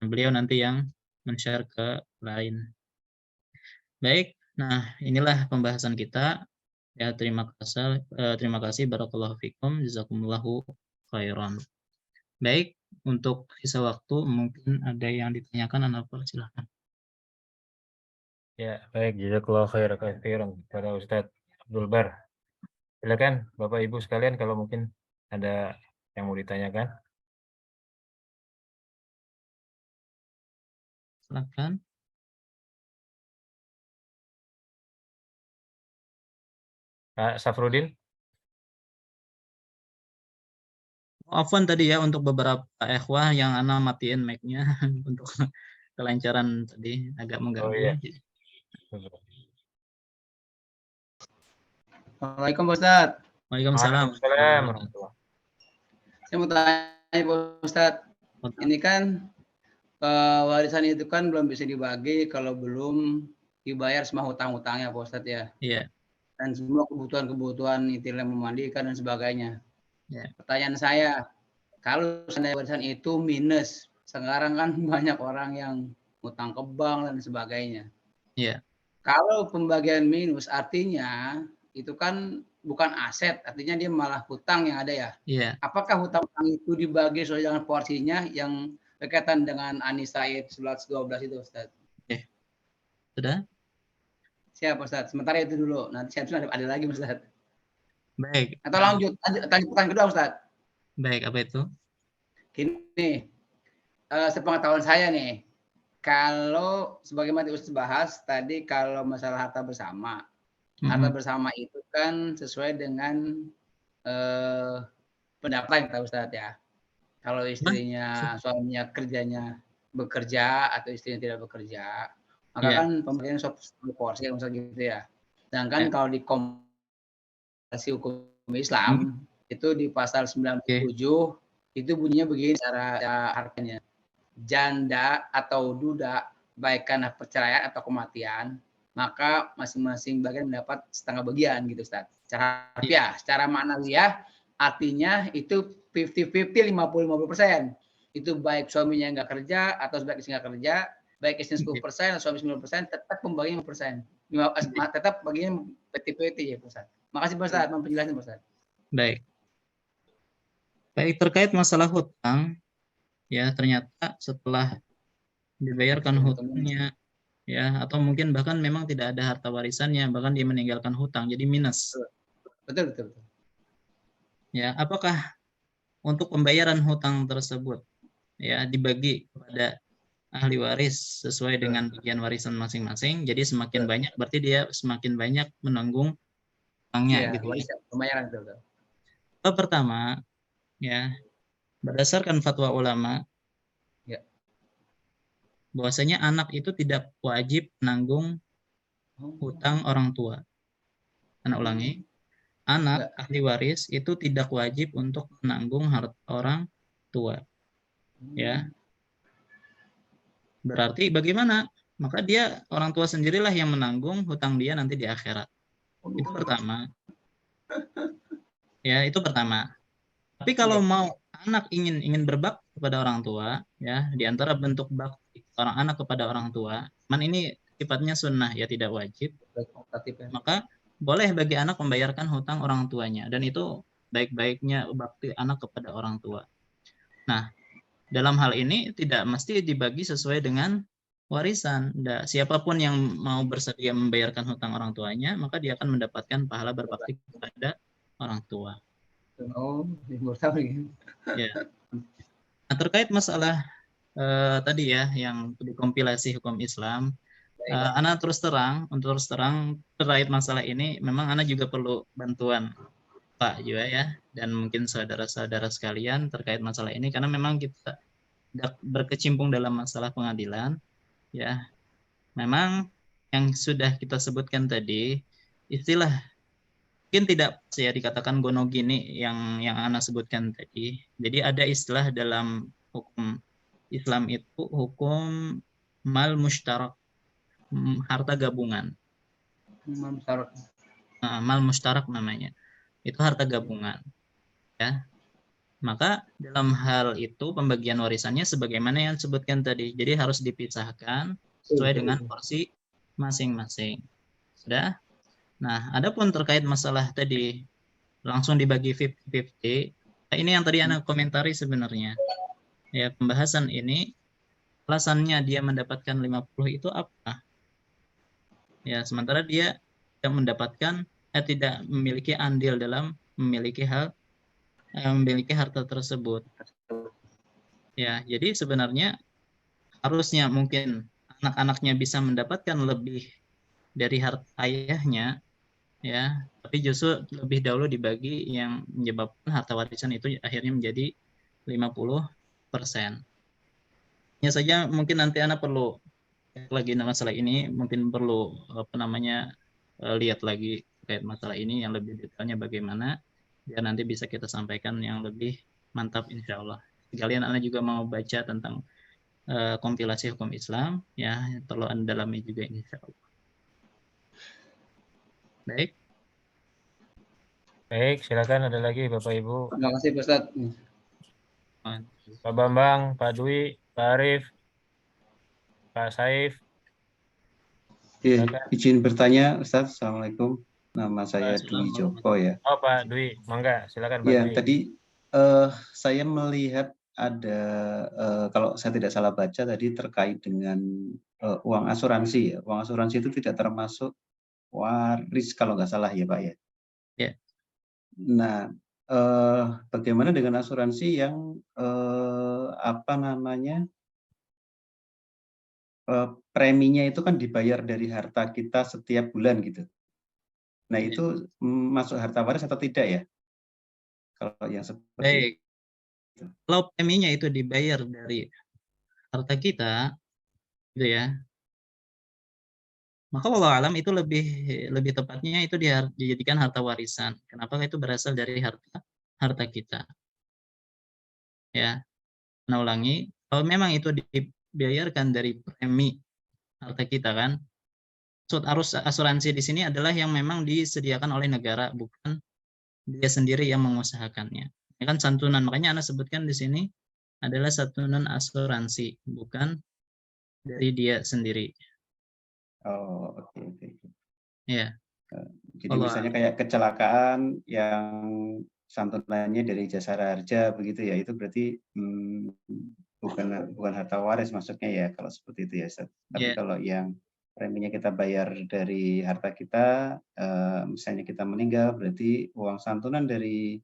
beliau nanti yang men-share ke lain. Baik, nah inilah pembahasan kita. Ya, terima kasih barakallahu fikum, jazakumullahu khairan. Baik, untuk sisa waktu mungkin ada yang ditanyakan, Anda persilahkan. Ya, baik, jazakallahu khairan kepada Ustadz Abdul Bar. Silakan Bapak Ibu sekalian kalau mungkin ada yang mau ditanyakan. Silakan. Pak Safrudin. Afwan tadi ya untuk beberapa ikhwah yang Ana matiin mic-nya untuk kelancaran tadi agak mengganggu. Oh iya. Assalamualaikum Pak Ustadz. Waalaikumsalam. Waalaikumsalam. Saya mau tanya Pak Ustadz, ini kan warisan itu kan belum bisa dibagi kalau belum dibayar semua hutang-hutangnya Pak Ustadz ya. Iya. Dan semua kebutuhan-kebutuhan itil yang memandikan dan sebagainya. Ya. Pertanyaan saya, kalau warisan itu minus, sekarang kan banyak orang yang hutang ke bank dan sebagainya. Iya. Kalau pembagian minus artinya itu kan bukan aset, artinya dia malah hutang yang ada ya. Iya. Apakah hutang itu dibagi sesuai dengan porsinya yang berkaitan dengan Anis Said 11-12 itu Ustaz? Oke. Sudah? Siap Ustaz. Sementara itu dulu. Nanti siap ada lagi Ustaz. Baik. Atau lanjut tanya pertanyaan kedua Ustaz. Baik, apa itu? Gini, sepengetahuan saya nih, kalau sebagaimana Ustaz bahas tadi kalau masalah harta bersama, harta bersama itu kan sesuai dengan pendapatan kita Ustaz ya. Kalau istrinya, suaminya kerjanya bekerja atau istrinya tidak bekerja, maka kan pembagian porsi misalnya gitu ya. Sedangkan kalau di Komisi Hukum Islam itu di pasal 97 itu bunyinya begini cara hartanya. Janda atau duda baik karena perceraian atau kematian maka masing-masing bagian mendapat setengah bagian gitu Ustaz. Secara Iya. harfiah, secara ma'nawiyah artinya itu 50-50, 50-50%. Itu baik suaminya nggak kerja atau baik istri nggak kerja, baik istri 10% atau suami 90%, tetap pembagian 5%. Tetap bagian 50-50 ya Ustaz. Makasih Pak Ustaz, penjelasan Pak Ustaz. Baik. Baik, terkait masalah hutang, ya ternyata setelah dibayarkan hutangnya, ya atau mungkin bahkan memang tidak ada harta warisannya, bahkan dia meninggalkan hutang, jadi minus. Betul, betul, betul. Ya, apakah untuk pembayaran hutang tersebut ya dibagi kepada ahli waris sesuai dengan bagian warisan masing-masing. Jadi semakin banyak berarti dia semakin banyak menanggung hutangnya Iya, gitu ya. warisan, pembayaran betul. Pertama, ya berdasarkan fatwa ulama, Ya. bahwasanya anak itu tidak wajib menanggung hutang orang tua. Anak ulangi, anak ahli waris itu tidak wajib untuk menanggung harta orang tua. Ya. Berarti bagaimana? Maka dia orang tua sendirilah yang menanggung hutang dia nanti di akhirat. Itu pertama. Ya, itu pertama. Tapi kalau mau anak ingin berbakti kepada orang tua, ya, di antara bentuk bakti orang anak kepada orang tua, ini sifatnya sunnah ya, tidak wajib. Maka boleh bagi anak membayarkan hutang orang tuanya, dan itu baik-baiknya bakti anak kepada orang tua. Nah, dalam hal ini tidak mesti dibagi sesuai dengan warisan. Siapapun yang mau bersedia membayarkan hutang orang tuanya, maka dia akan mendapatkan pahala berbakti kepada orang tua. Oh, tahu. Ya. Nah, terkait masalah tadi ya yang dikompilasi hukum Islam, Ana terus terang terkait masalah ini, memang Ana juga perlu bantuan Pak juga ya, dan mungkin saudara-saudara sekalian terkait masalah ini, karena memang kita berkecimpung dalam masalah pengadilan, ya. Memang yang sudah kita sebutkan tadi, istilah mungkin tidak saya dikatakan gonogini yang Ana sebutkan tadi. Jadi ada istilah dalam hukum Islam itu hukum mal mushtarak, harta gabungan. Mal mushtarak namanya. Itu harta gabungan. Ya. Maka dalam hal itu pembagian warisannya sebagaimana yang disebutkan tadi. Jadi harus dipisahkan sesuai dengan porsi masing-masing. Sudah? Nah, adapun terkait masalah tadi langsung dibagi 50-50, ini yang tadi Anda komentari sebenarnya. Ya, pembahasan ini alasannya dia mendapatkan 50 itu apa? Ya, sementara dia tidak mendapatkan tidak memiliki andil dalam memiliki harta tersebut. Ya, jadi sebenarnya harusnya mungkin anak-anaknya bisa mendapatkan lebih dari harta ayahnya, ya, tapi justru lebih dahulu dibagi yang menyebabkan harta warisan itu akhirnya menjadi 50%. Hanya saja mungkin nanti Anda perlu lagi masalah ini, mungkin perlu lihat lagi terkait masalah ini yang lebih detailnya bagaimana, biar nanti bisa kita sampaikan yang lebih mantap insya Allah. Sekalian Anda juga mau baca tentang kompilasi hukum Islam, ya perlu Anda dalami juga insya Allah. Baik. Baik, silakan ada lagi Bapak Ibu. Terima kasih Pak Ustaz. Pak Bambang, Pak Dwi, Pak Arif, Pak Saif. Ya, izin bertanya Ustaz. Assalamualaikum. Nama saya Dwi Joko ya. Oh Pak Dwi, mangga silakan Pak Ya, Dwi. tadi saya melihat ada kalau saya tidak salah baca tadi terkait dengan uang asuransi ya. Uang asuransi itu tidak termasuk waris kalau nggak salah ya Pak ya. Ya. Nah, bagaimana dengan asuransi yang preminya itu kan dibayar dari harta kita setiap bulan gitu. Nah, itu masuk harta waris atau tidak ya? Kalau yang seperti itu. Kalau preminya itu dibayar dari harta kita, gitu ya, maka wallahu alam itu lebih tepatnya itu dijadikan harta warisan. Kenapa? Itu berasal dari harta kita. Ya, ulangi, kalau memang itu dibayarkan dari premi harta kita kan, maksud asuransi di sini adalah yang memang disediakan oleh negara, bukan dia sendiri yang mengusahakannya. Ini kan santunan, makanya Anda sebutkan di sini adalah santunan asuransi, bukan dari dia sendiri. Oh, oke. Ya, Jadi Allah. misalnya kayak kecelakaan yang santunannya dari jasara harja begitu ya, itu berarti bukan harta waris maksudnya ya kalau seperti itu ya, Ustaz. Tapi Ya, kalau yang preminya kita bayar dari harta kita, misalnya kita meninggal, berarti uang santunan dari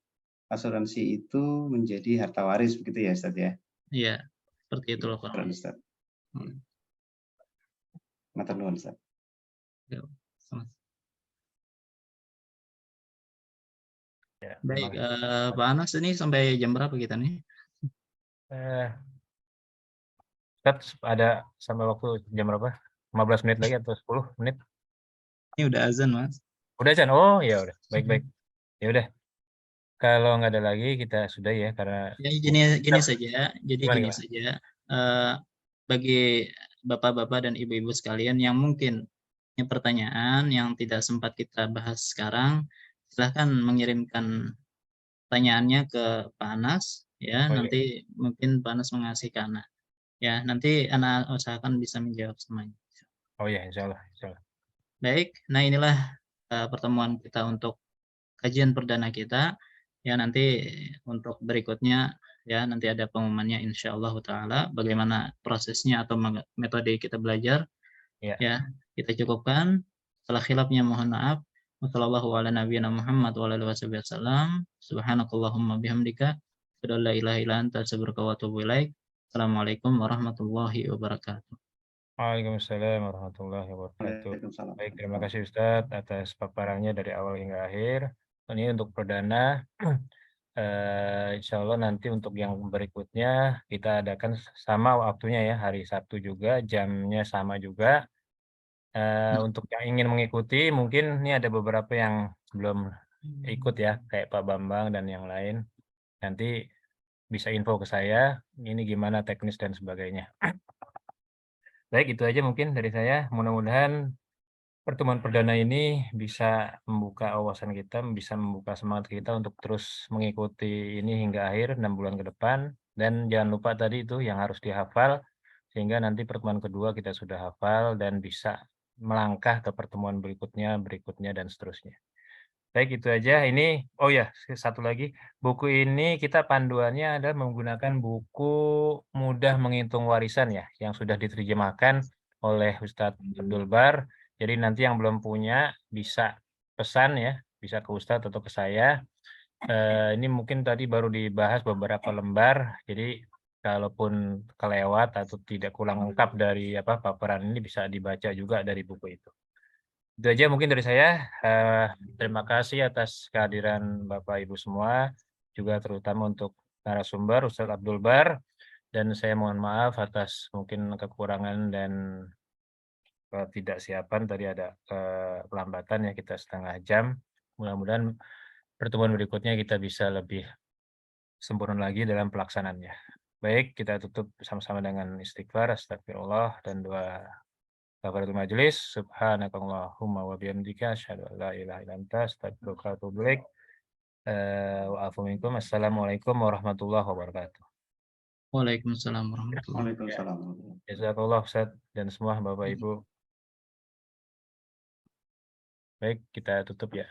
asuransi itu menjadi harta waris begitu ya, Ustaz ya? ya, seperti itu Iya, loh. keren, Ustaz. Matur nuwun, Ustaz. Ya, sama. Ya, Baik, terima Pak Anas, ini sampai jam berapa kita nih? Ustaz, ada sampai waktu jam berapa? 15 menit lagi atau 10 menit? Ini udah azan, Mas. Udah, Chan? Oh, ya udah. Baik-baik. Ya udah. Kalau nggak ada lagi kita sudah ya, karena Ya, gini saja. Jadi Gimana, gini gimana? saja. Bagi bapak-bapak dan ibu-ibu sekalian yang mungkin punya pertanyaan yang tidak sempat kita bahas sekarang, silahkan mengirimkan pertanyaannya ke Pak Anas. Ya, Oh, iya. nanti mungkin Pak Anas mengasih ke Ana. Ya, nanti Ana usahakan bisa menjawab semuanya. Oh iya, insya Allah. Baik, nah inilah pertemuan kita untuk kajian perdana kita. Ya, nanti untuk berikutnya ya nanti ada pengumumannya insyaallah taala bagaimana prosesnya atau metode kita belajar. Ya. Ya, kita cukupkan. Setelah khilafnya mohon maaf. Wassallallahu ala nabiyina Muhammad wa ala alihi wasallam. Subhanakallahumma bihamdika asyhadu an la ilaha illa anta astaghfiruka wa atubu ilaik. Assalamualaikum warahmatullahi wabarakatuh. Waalaikumsalam warahmatullahi wabarakatuh. Waalaikumsalam. Baik, terima kasih Ustadz atas paparannya dari awal hingga akhir. Ini untuk perdana. Insya Allah nanti untuk yang berikutnya kita adakan sama waktunya ya, hari Sabtu juga, jamnya sama juga. Untuk yang ingin mengikuti, mungkin ini ada beberapa yang belum ikut ya, kayak Pak Bambang dan yang lain. Nanti bisa info ke saya, ini gimana teknis dan sebagainya. Baik, itu aja mungkin dari saya. Mudah-mudahan pertemuan perdana ini bisa membuka wawasan kita, bisa membuka semangat kita untuk terus mengikuti ini hingga akhir 6 bulan ke depan. Dan jangan lupa tadi itu yang harus dihafal, sehingga nanti pertemuan kedua kita sudah hafal dan bisa melangkah ke pertemuan berikutnya, dan seterusnya. Baik, itu aja. Ini, oh ya, satu lagi. Buku ini kita panduannya adalah menggunakan buku Mudah Menghitung Warisan ya, yang sudah diterjemahkan oleh Ustadz Abdul Bar. Jadi nanti yang belum punya bisa pesan ya, bisa ke Ustadz atau ke saya. Ini mungkin tadi baru dibahas beberapa lembar, jadi kalaupun kelewat atau tidak kurang lengkap dari paparan ini bisa dibaca juga dari buku itu. Itu aja mungkin dari saya. Terima kasih atas kehadiran Bapak Ibu semua, juga terutama untuk narasumber Ustadz Abdul Bar, dan saya mohon maaf atas mungkin kekurangan dan ketidaksiapan tadi ada kelambatan ya, kita setengah jam. Mudah-mudahan pertemuan berikutnya kita bisa lebih sempurna lagi dalam pelaksanaannya. Baik, kita tutup bersama-sama dengan istighfar, astagfirullah, dan doa kafaratul majelis. Subhanakallahumma wa bihamdika asyhadu an la ilaha illa anta astaghfiruka wa atubu ilaik. Wa afu minkum. Assalamualaikum warahmatullahi wabarakatuh. Waalaikumsalam warahmatullahi wabarakatuh. Waalaikumsalam. Jazakallah Ustaz dan semua Bapak Ibu. Baik, kita tutup ya.